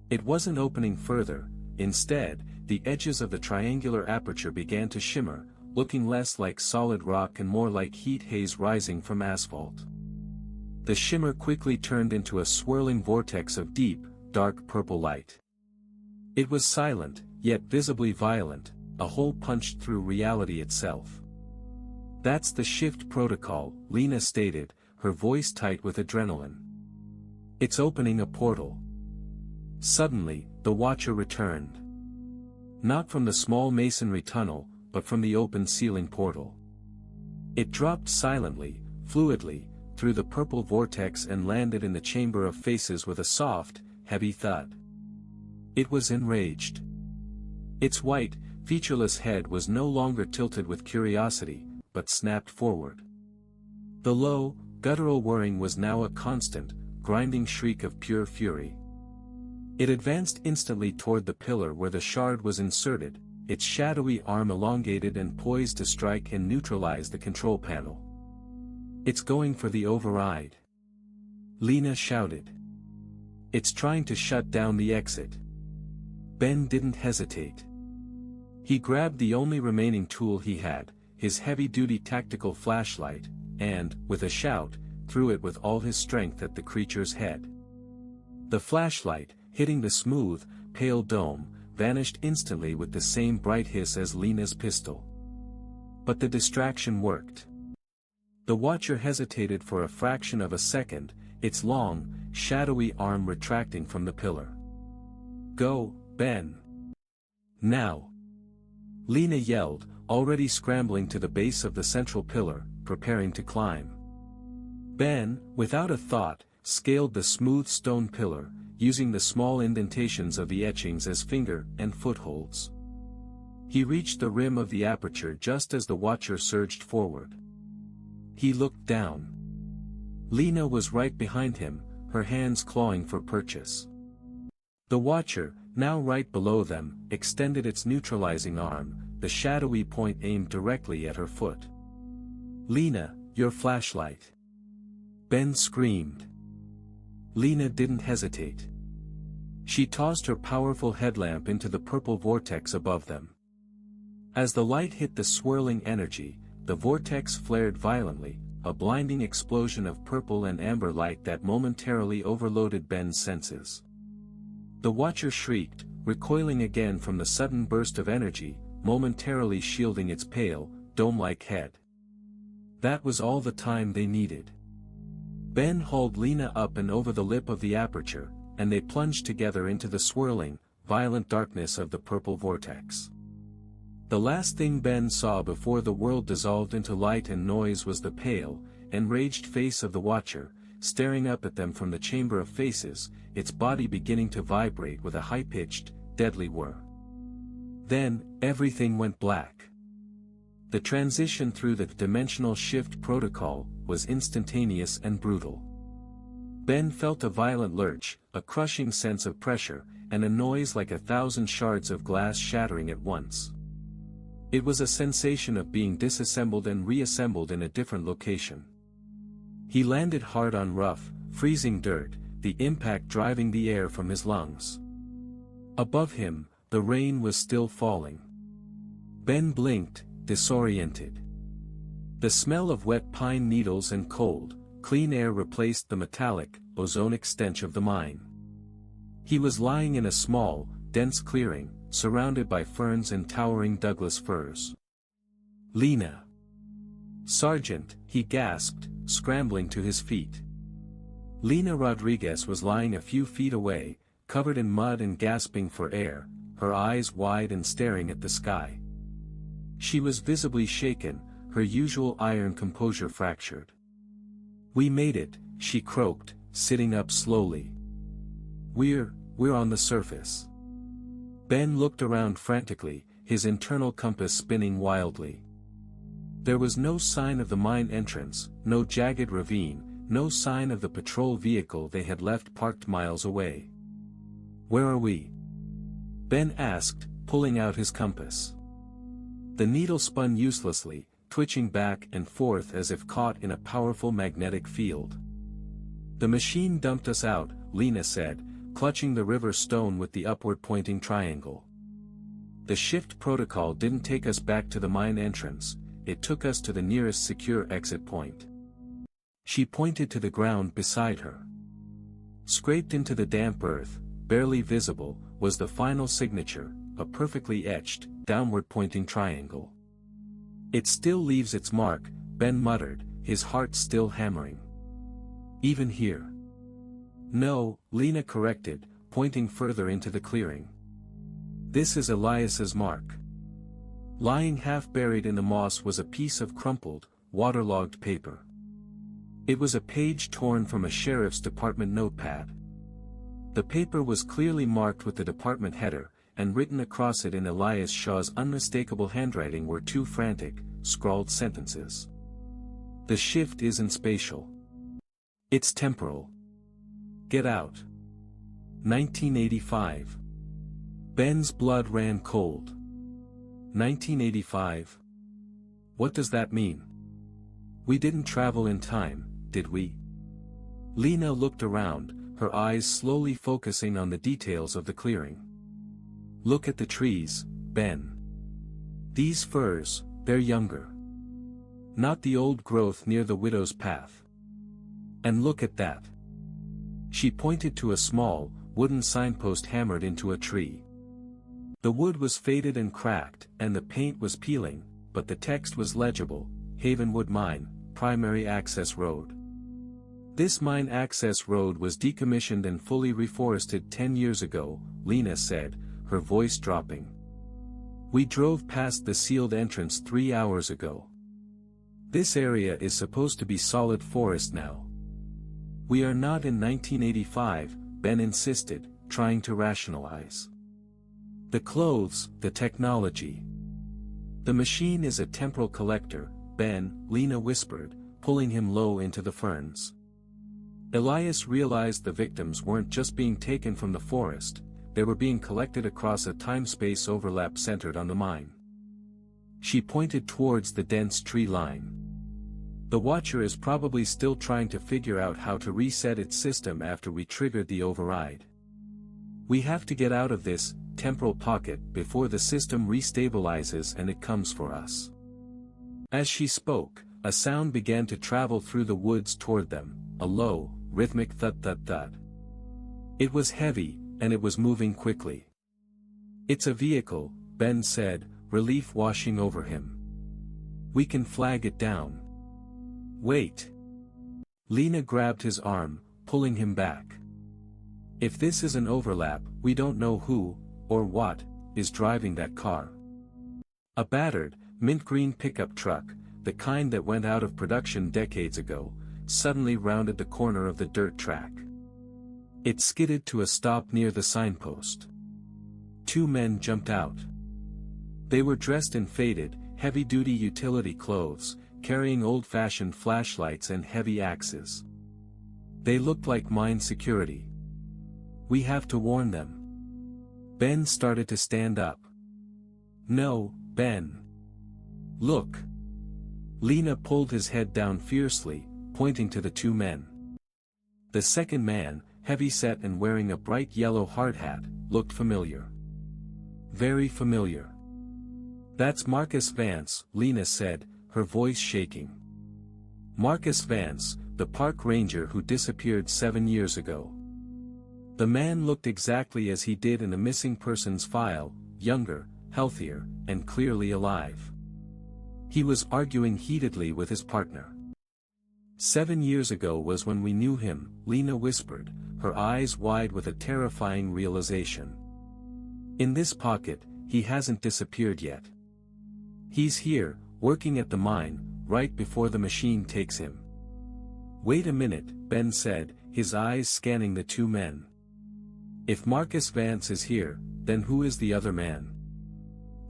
It wasn't opening further, instead, the edges of the triangular aperture began to shimmer, looking less like solid rock and more like heat haze rising from asphalt. The shimmer quickly turned into a swirling vortex of deep, dark purple light. It was silent, yet visibly violent, a hole punched through reality itself. "That's the shift protocol," Lena stated, her voice tight with adrenaline. "It's opening a portal." Suddenly, the Watcher returned. Not from the small masonry tunnel, but from the open ceiling portal. It dropped silently, fluidly, through the purple vortex and landed in the Chamber of Faces with a soft, heavy thud. It was enraged. Its white, featureless head was no longer tilted with curiosity, but snapped forward. The low, guttural whirring was now a constant, grinding shriek of pure fury. It advanced instantly toward the pillar where the shard was inserted, its shadowy arm elongated and poised to strike and neutralize the control panel. "It's going for the override," Lena shouted. "It's trying to shut down the exit." Ben didn't hesitate. He grabbed the only remaining tool he had, his heavy-duty tactical flashlight, and, with a shout, threw it with all his strength at the creature's head. The flashlight, hitting the smooth, pale dome, vanished instantly with the same bright hiss as Lena's pistol. But the distraction worked. The Watcher hesitated for a fraction of a second, its long, shadowy arm retracting from the pillar. "Go, Ben. Now!" Lena yelled, already scrambling to the base of the central pillar, preparing to climb. Ben, without a thought, scaled the smooth stone pillar, using the small indentations of the etchings as finger and footholds. He reached the rim of the aperture just as the Watcher surged forward. He looked down. Lena was right behind him, her hands clawing for purchase. The Watcher, now right below them, extended its neutralizing arm, the shadowy point aimed directly at her foot. "Lena, your flashlight!" Ben screamed. Lena didn't hesitate. She tossed her powerful headlamp into the purple vortex above them. As the light hit the swirling energy, the vortex flared violently, a blinding explosion of purple and amber light that momentarily overloaded Ben's senses. The Watcher shrieked, recoiling again from the sudden burst of energy, momentarily shielding its pale, dome-like head. That was all the time they needed. Ben hauled Lena up and over the lip of the aperture, and they plunged together into the swirling, violent darkness of the purple vortex. The last thing Ben saw before the world dissolved into light and noise was the pale, enraged face of the Watcher, staring up at them from the Chamber of Faces, its body beginning to vibrate with a high-pitched, deadly whir. Then, everything went black. The transition through the dimensional shift protocol was instantaneous and brutal. Ben felt a violent lurch, a crushing sense of pressure, and a noise like 1,000 shards of glass shattering at once. It was a sensation of being disassembled and reassembled in a different location. He landed hard on rough, freezing dirt, the impact driving the air from his lungs. Above him, the rain was still falling. Ben blinked, disoriented. The smell of wet pine needles and cold, clean air replaced the metallic, ozonic stench of the mine. He was lying in a small, dense clearing, surrounded by ferns and towering Douglas firs. "Lena! Sergeant," he gasped, scrambling to his feet. Lena Rodriguez was lying a few feet away, covered in mud and gasping for air, her eyes wide and staring at the sky. She was visibly shaken, her usual iron composure fractured. "We made it," she croaked, sitting up slowly. We're on the surface." Ben looked around frantically, his internal compass spinning wildly. There was no sign of the mine entrance, no jagged ravine, no sign of the patrol vehicle they had left parked miles away. "Where are we?" Ben asked, pulling out his compass. The needle spun uselessly, twitching back and forth as if caught in a powerful magnetic field. "The machine dumped us out," Lena said, clutching the river stone with the upward-pointing triangle. "The shift protocol didn't take us back to the mine entrance, it took us to the nearest secure exit point." She pointed to the ground beside her. Scraped into the damp earth, barely visible, was the final signature, a perfectly etched, downward-pointing triangle. "It still leaves its mark," Ben muttered, his heart still hammering. "Even here." "No," Lena corrected, pointing further into the clearing. "This is Elias's mark." Lying half-buried in the moss was a piece of crumpled, waterlogged paper. It was a page torn from a sheriff's department notepad. The paper was clearly marked with the department header, and written across it in Elias Shaw's unmistakable handwriting were two frantic, scrawled sentences. "The shift isn't spatial. It's temporal. Get out." 1985. Ben's blood ran cold. 1985? What does that mean? We didn't travel in time, did we? Lena looked around, her eyes slowly focusing on the details of the clearing. "Look at the trees, Ben. These firs, they're younger. Not the old growth near the widow's path. And look at that." She pointed to a small, wooden signpost hammered into a tree. The wood was faded and cracked, and the paint was peeling, but the text was legible: Havenwood Mine, Primary Access Road. "This mine access road was decommissioned and fully reforested 10 years ago," Lena said, her voice dropping. "We drove past the sealed entrance 3 hours ago. This area is supposed to be solid forest now." "We are not in 1985, Ben insisted, trying to rationalize. "The clothes, the technology. The machine is a temporal collector, Ben," Lena whispered, pulling him low into the ferns. Elias realized the victims weren't just being taken from the forest, they were being collected across a time-space overlap centered on the mine. She pointed towards the dense tree line. "The Watcher is probably still trying to figure out how to reset its system after we triggered the override. We have to get out of this temporal pocket before the system restabilizes and it comes for us." As she spoke, a sound began to travel through the woods toward them, a low, rhythmic thud-thud-thud. It was heavy, and it was moving quickly. "It's a vehicle," Ben said, relief washing over him. "We can flag it down." "Wait." Lena grabbed his arm, pulling him back. "If this is an overlap, we don't know who, or what, is driving that car." A battered, mint-green pickup truck, the kind that went out of production decades ago, suddenly rounded the corner of the dirt track. It skidded to a stop near the signpost. 2 men jumped out. They were dressed in faded, heavy-duty utility clothes, carrying old-fashioned flashlights and heavy axes. They looked like mine security. "We have to warn them." Ben started to stand up. "No, Ben. Look." Lena pulled his head down fiercely, pointing to the 2 men. The second man, heavy-set and wearing a bright yellow hard hat, looked familiar. Very familiar. "That's Marcus Vance," Lena said, her voice shaking. "Marcus Vance, the park ranger who disappeared 7 years ago." The man looked exactly as he did in the missing persons file, younger, healthier, and clearly alive. He was arguing heatedly with his partner. 7 years ago was when we knew him," Lena whispered, her eyes wide with a terrifying realization. "In this pocket, he hasn't disappeared yet. He's here, working at the mine, right before the machine takes him. Wait a minute, Ben said, his eyes scanning the two men. If Marcus Vance is here, then who is the other man?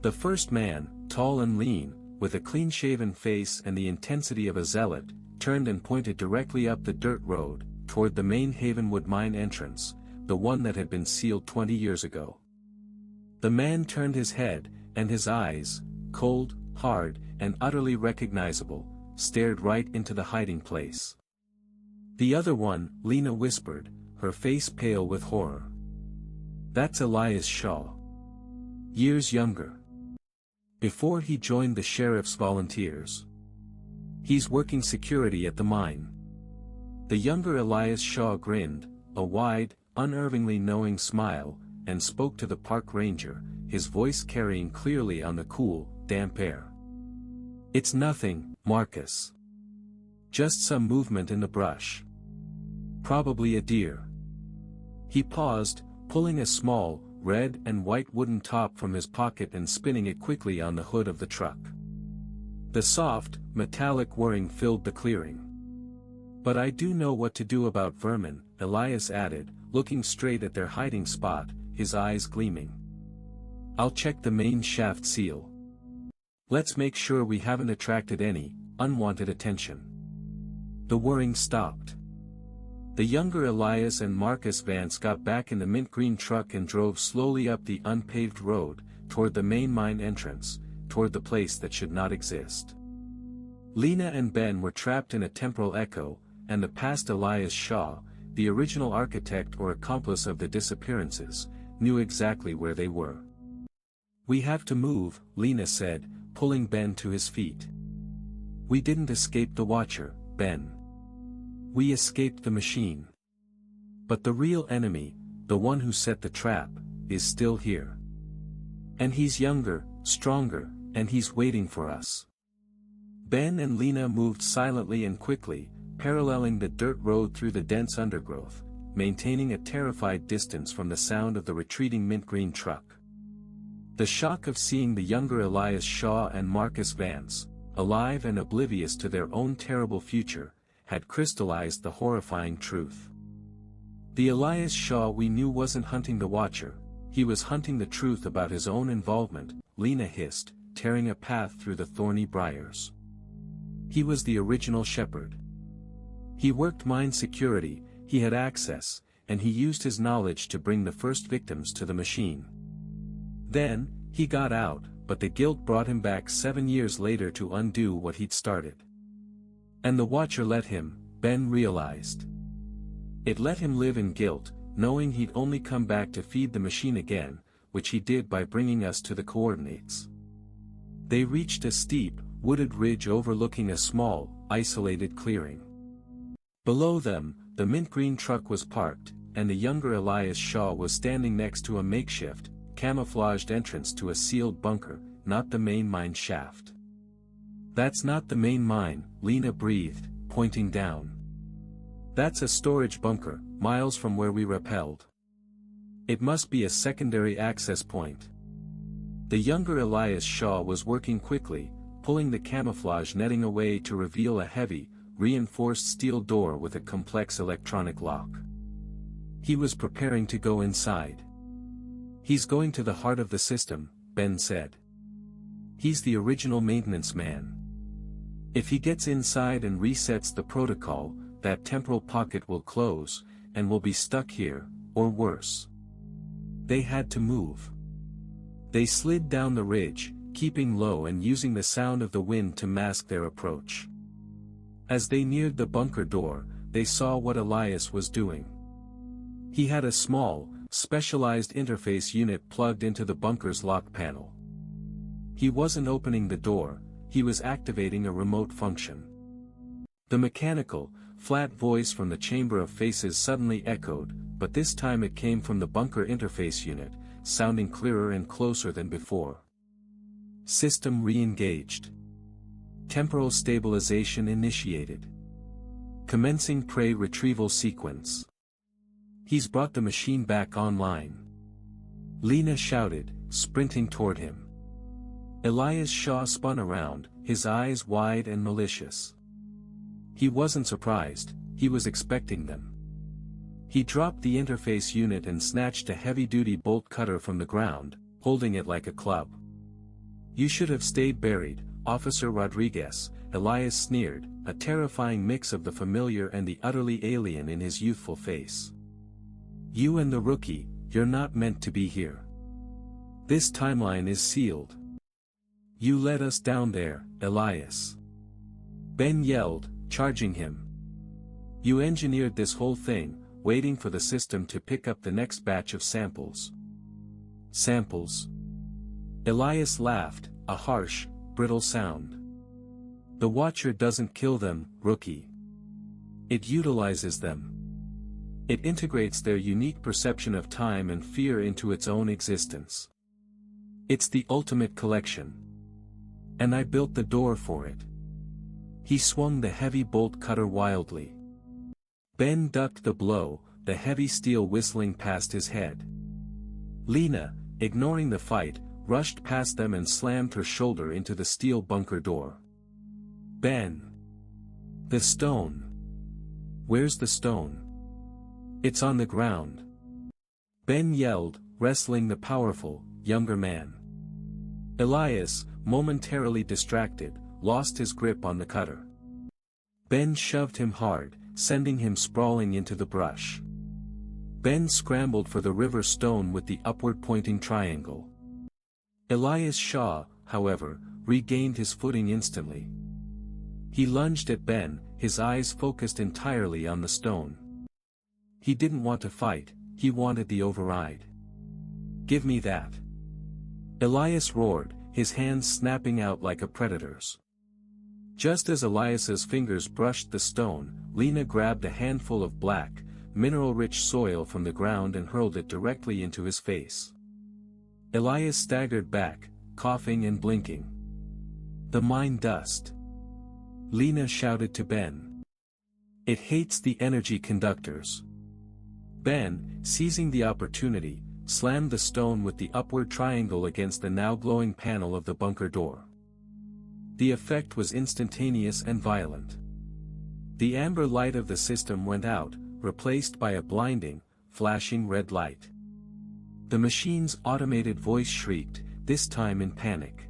The first man, tall and lean, with a clean-shaven face and the intensity of a zealot, turned and pointed directly up the dirt road, toward the main Havenwood mine entrance, the one that had been sealed 20 years ago. The man turned his head, and his eyes, cold, hard, and utterly recognizable, stared right into the hiding place. The other one, Lena whispered, her face pale with horror. That's Elias Shaw. Years younger. Before he joined the sheriff's volunteers. He's working security at the mine. The younger Elias Shaw grinned, a wide, unervingly knowing smile, and spoke to the park ranger, his voice carrying clearly on the cool, damp air. It's nothing, Marcus. Just some movement in the brush. Probably a deer. He paused, pulling a small, red and white wooden top from his pocket and spinning it quickly on the hood of the truck. The soft, metallic whirring filled the clearing. But I do know what to do about vermin, Elias added, looking straight at their hiding spot, his eyes gleaming. I'll check the main shaft seal. Let's make sure we haven't attracted any unwanted attention. The whirring stopped. The younger Elias and Marcus Vance got back in the mint green truck and drove slowly up the unpaved road, toward the main mine entrance, toward the place that should not exist. Lena and Ben were trapped in a temporal echo, and the past Elias Shaw, the original architect or accomplice of the disappearances, knew exactly where they were. We have to move, Lena said, pulling Ben to his feet. We didn't escape the Watcher, Ben. We escaped the machine. But the real enemy, the one who set the trap, is still here. And he's younger, stronger, and he's waiting for us. Ben and Lena moved silently and quickly, paralleling the dirt road through the dense undergrowth, maintaining a terrified distance from the sound of the retreating mint green truck. The shock of seeing the younger Elias Shaw and Marcus Vance, alive and oblivious to their own terrible future, had crystallized the horrifying truth. The Elias Shaw we knew wasn't hunting the Watcher, he was hunting the truth about his own involvement, Lena hissed, tearing a path through the thorny briars. He was the original shepherd. He worked mine security, he had access, and he used his knowledge to bring the first victims to the machine. Then, he got out, but the guilt brought him back 7 years later to undo what he'd started. And the Watcher let him, Ben realized. It let him live in guilt, knowing he'd only come back to feed the machine again, which he did by bringing us to the coordinates. They reached a steep, wooded ridge overlooking a small, isolated clearing. Below them, the mint green truck was parked, and the younger Elias Shaw was standing next to a makeshift, camouflaged entrance to a sealed bunker, not the main mine shaft. That's not the main mine, Lena breathed, pointing down. That's a storage bunker, miles from where we rappelled. It must be a secondary access point. The younger Elias Shaw was working quickly, pulling the camouflage netting away to reveal a heavy, reinforced steel door with a complex electronic lock. He was preparing to go inside. He's going to the heart of the system, Ben said. He's the original maintenance man. If he gets inside and resets the protocol, that temporal pocket will close, and we'll be stuck here, or worse. They had to move. They slid down the ridge, keeping low and using the sound of the wind to mask their approach. As they neared the bunker door, they saw what Elias was doing. He had a small, specialized interface unit plugged into the bunker's lock panel. He wasn't opening the door, he was activating a remote function. The mechanical, flat voice from the Chamber of Faces suddenly echoed, but this time it came from the bunker interface unit, sounding clearer and closer than before. System re-engaged. Temporal stabilization initiated. Commencing prey retrieval sequence. He's brought the machine back online. Lena shouted, sprinting toward him. Elias Shaw spun around, his eyes wide and malicious. He wasn't surprised, he was expecting them. He dropped the interface unit and snatched a heavy-duty bolt cutter from the ground, holding it like a club. "You should have stayed buried, Officer Rodriguez," Elias sneered, a terrifying mix of the familiar and the utterly alien in his youthful face. "You and the rookie, you're not meant to be here. This timeline is sealed. You let us down there, Elias." Ben yelled, charging him. "You engineered this whole thing, waiting for the system to pick up the next batch of samples." "Samples?" Elias laughed, a harsh, brittle sound. "The Watcher doesn't kill them, rookie. It utilizes them. It integrates their unique perception of time and fear into its own existence. It's the ultimate collection. And I built the door for it." He swung the heavy bolt cutter wildly. Ben ducked the blow, the heavy steel whistling past his head. Lena, ignoring the fight, rushed past them and slammed her shoulder into the steel bunker door. "Ben! The stone! Where's the stone?" "It's on the ground." Ben yelled, wrestling the powerful, younger man. Elias, momentarily distracted, lost his grip on the cutter. Ben shoved him hard, sending him sprawling into the brush. Ben scrambled for the river stone with the upward-pointing triangle. Elias Shaw, however, regained his footing instantly. He lunged at Ben, his eyes focused entirely on the stone. He didn't want to fight, he wanted the override. "Give me that." Elias roared, his hands snapping out like a predator's. Just as Elias's fingers brushed the stone, Lena grabbed a handful of black, mineral-rich soil from the ground and hurled it directly into his face. Elias staggered back, coughing and blinking. "The mine dust," Lena shouted to Ben. "It hates the energy conductors." Ben, seizing the opportunity, slammed the stone with the upward triangle against the now glowing panel of the bunker door. The effect was instantaneous and violent. The amber light of the system went out, replaced by a blinding, flashing red light. The machine's automated voice shrieked, this time in panic.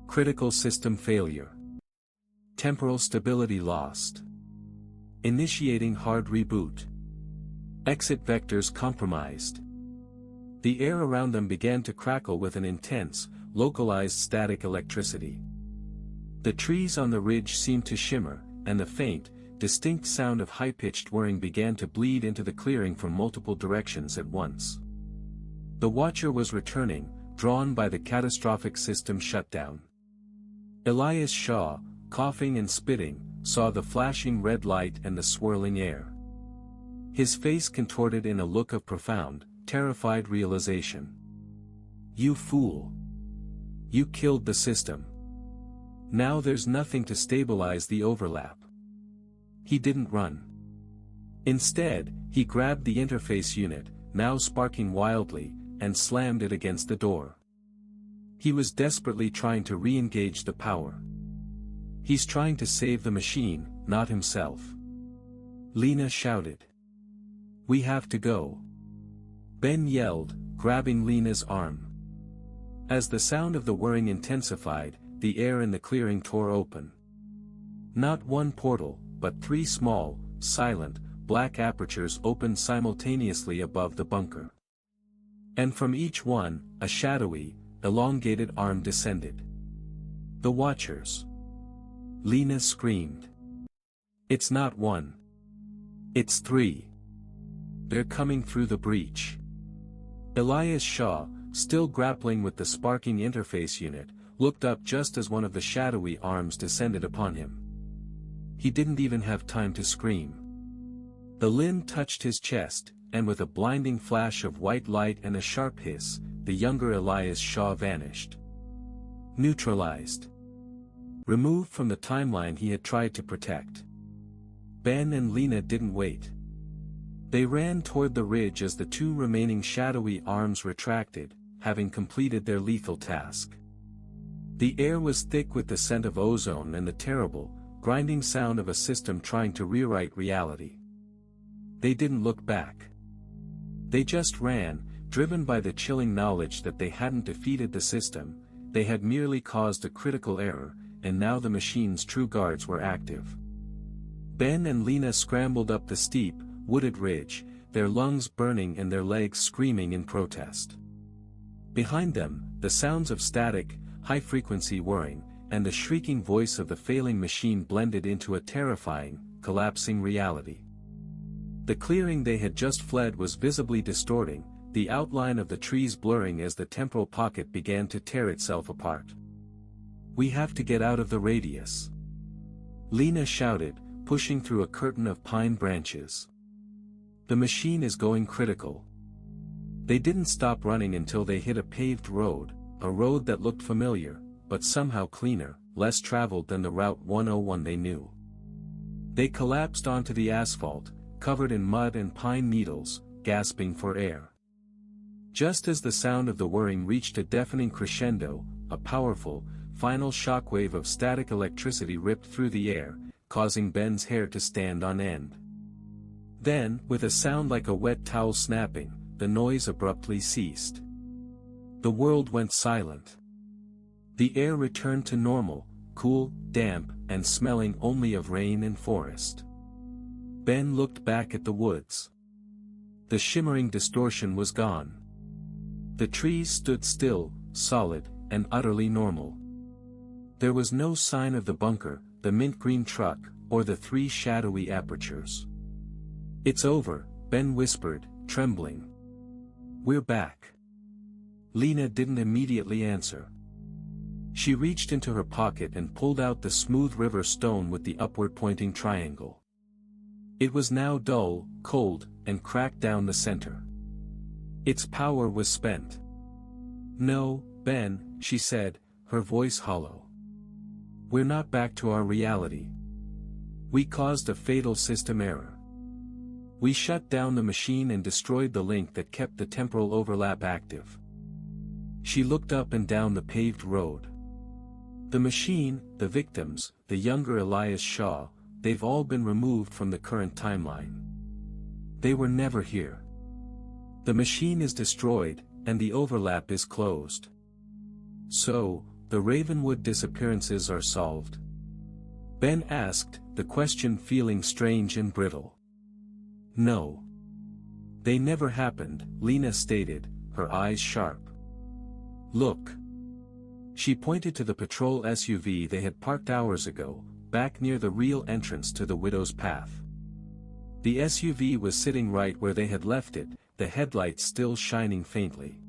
"Critical system failure. Temporal stability lost. Initiating hard reboot. Exit vectors compromised." The air around them began to crackle with an intense, localized static electricity. The trees on the ridge seemed to shimmer, and the faint, distinct sound of high-pitched whirring began to bleed into the clearing from multiple directions at once. The Watcher was returning, drawn by the catastrophic system shutdown. Elias Shaw, coughing and spitting, saw the flashing red light and the swirling air. His face contorted in a look of profound, terrified realization. "You fool! You killed the system. Now there's nothing to stabilize the overlap." He didn't run. Instead, he grabbed the interface unit, now sparking wildly, and slammed it against the door. He was desperately trying to re-engage the power. "He's trying to save the machine, not himself," Lena shouted. "We have to go," Ben yelled, grabbing Lena's arm. As the sound of the whirring intensified, the air in the clearing tore open. Not one portal, but 3 small, silent, black apertures opened simultaneously above the bunker. And from each one, a shadowy, elongated arm descended. "The Watchers!" Lena screamed. "It's not 1. It's 3. They're coming through the breach." Elias Shaw, still grappling with the sparking interface unit, looked up just as one of the shadowy arms descended upon him. He didn't even have time to scream. The limb touched his chest, and with a blinding flash of white light and a sharp hiss, the younger Elias Shaw vanished. Neutralized. Removed from the timeline he had tried to protect. Ben and Lena didn't wait. They ran toward the ridge as the 2 remaining shadowy arms retracted, having completed their lethal task. The air was thick with the scent of ozone and the terrible, grinding sound of a system trying to rewrite reality. They didn't look back. They just ran, driven by the chilling knowledge that they hadn't defeated the system, they had merely caused a critical error, and now the machine's true guards were active. Ben and Lena scrambled up the steep, wooded ridge, their lungs burning and their legs screaming in protest. Behind them, the sounds of static, high-frequency whirring, and the shrieking voice of the failing machine blended into a terrifying, collapsing reality. The clearing they had just fled was visibly distorting, the outline of the trees blurring as the temporal pocket began to tear itself apart. "We have to get out of the radius," Lena shouted, pushing through a curtain of pine branches. "The machine is going critical." They didn't stop running until they hit a paved road, a road that looked familiar, but somehow cleaner, less traveled than the Route 101 they knew. They collapsed onto the asphalt, covered in mud and pine needles, gasping for air. Just as the sound of the whirring reached a deafening crescendo, a powerful, final shockwave of static electricity ripped through the air, causing Ben's hair to stand on end. Then, with a sound like a wet towel snapping, the noise abruptly ceased. The world went silent. The air returned to normal, cool, damp, and smelling only of rain and forest. Ben looked back at the woods. The shimmering distortion was gone. The trees stood still, solid, and utterly normal. There was no sign of the bunker, the mint green truck, or the 3 shadowy apertures. "It's over," Ben whispered, trembling. "We're back." Lena didn't immediately answer. She reached into her pocket and pulled out the smooth river stone with the upward-pointing triangle. It was now dull, cold, and cracked down the center. Its power was spent. "No, Ben," she said, her voice hollow. "We're not back to our reality. We caused a fatal system error. We shut down the machine and destroyed the link that kept the temporal overlap active." She looked up and down the paved road. The machine, the victims, the younger Elias Shaw, they've all been removed from the current timeline. They were never here. The machine is destroyed, and the overlap is closed. So, the Havenwood disappearances are solved? Ben asked, the question feeling strange and brittle. "No. They never happened," Lena stated, her eyes sharp. "Look." She pointed to the patrol SUV they had parked hours ago, back near the real entrance to the widow's path. The SUV was sitting right where they had left it, the headlights still shining faintly.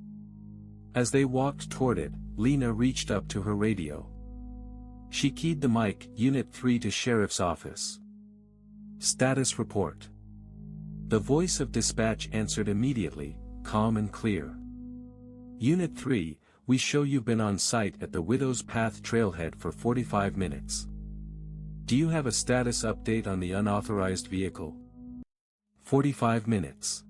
As they walked toward it, Lena reached up to her radio. She keyed the mic, "Unit 3 to Sheriff's Office. Status report." The voice of dispatch answered immediately, calm and clear. "Unit 3, we show you've been on site at the Widow's Path trailhead for 45 minutes. Do you have a status update on the unauthorized vehicle?" 45 minutes.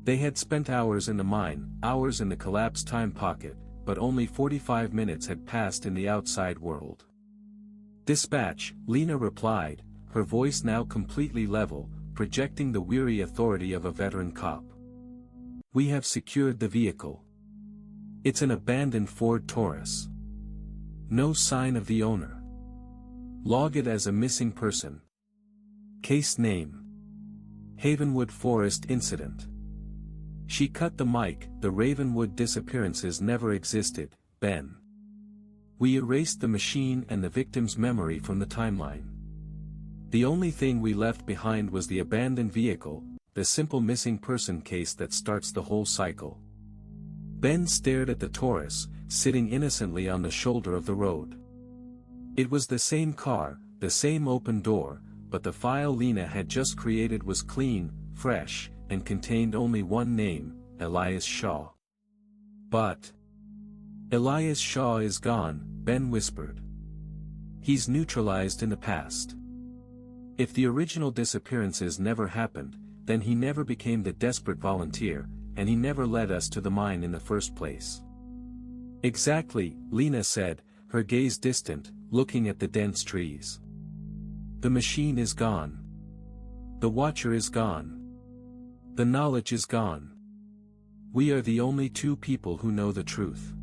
They had spent hours in the mine, hours in the collapsed time pocket, but only 45 minutes had passed in the outside world. "Dispatch," Lena replied, her voice now completely level, projecting the weary authority of a veteran cop. "We have secured the vehicle. It's an abandoned Ford Taurus. No sign of the owner. Log it as a missing person. Case name: Havenwood Forest Incident." She cut the mic. "The Havenwood disappearances never existed, Ben. We erased the machine and the victim's memory from the timeline. The only thing we left behind was the abandoned vehicle, the simple missing person case that starts the whole cycle." Ben stared at the Taurus, sitting innocently on the shoulder of the road. It was the same car, the same open door, but the file Lena had just created was clean, fresh, and contained only one name, Elias Shaw. "But Elias Shaw is gone," Ben whispered. "He's neutralized in the past. If the original disappearances never happened, then he never became the desperate volunteer, and he never led us to the mine in the first place." "Exactly," Lena said, her gaze distant, looking at the dense trees. The machine is gone. The watcher is gone. The knowledge is gone. We are the only two people who know the truth.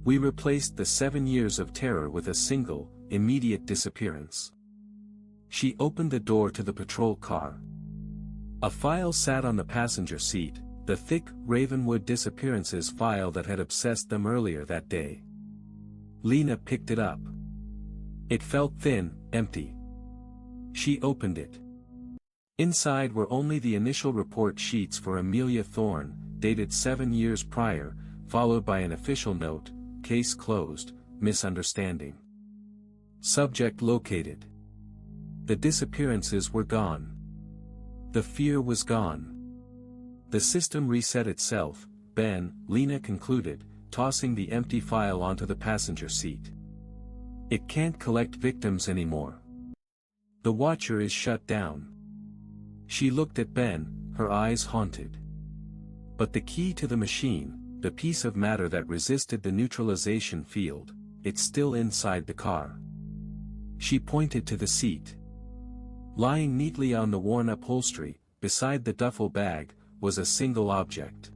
We replaced the 7 years of terror with a single, immediate disappearance. She opened the door to the patrol car. A file sat on the passenger seat, the thick Havenwood disappearances file that had obsessed them earlier that day. Lena picked it up. It felt thin, empty. She opened it. Inside were only the initial report sheets for Amelia Thorne, dated 7 years prior, followed by an official note, case closed, misunderstanding. Subject located. The disappearances were gone. The fear was gone. The system reset itself, Ben, Lena concluded, tossing the empty file onto the passenger seat. It can't collect victims anymore. The watcher is shut down. She looked at Ben, her eyes haunted. But the key to the machine, the piece of matter that resisted the neutralization field, it's still inside the car. She pointed to the seat. Lying neatly on the worn upholstery, beside the duffel bag, was a single object.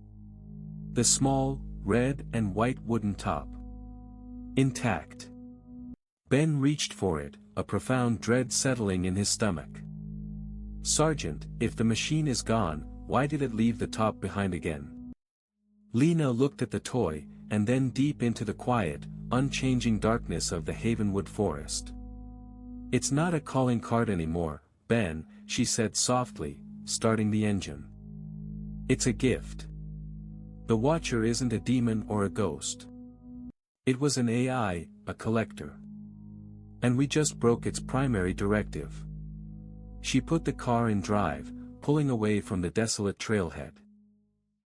The small, red and white wooden top. Intact. Ben reached for it, a profound dread settling in his stomach. Sergeant, if the machine is gone, why did it leave the top behind again? Lena looked at the toy, and then deep into the quiet, unchanging darkness of the Havenwood forest. It's not a calling card anymore, Ben, she said softly, starting the engine. It's a gift. The watcher isn't a demon or a ghost. It was an AI, a collector. And we just broke its primary directive. She put the car in drive, pulling away from the desolate trailhead.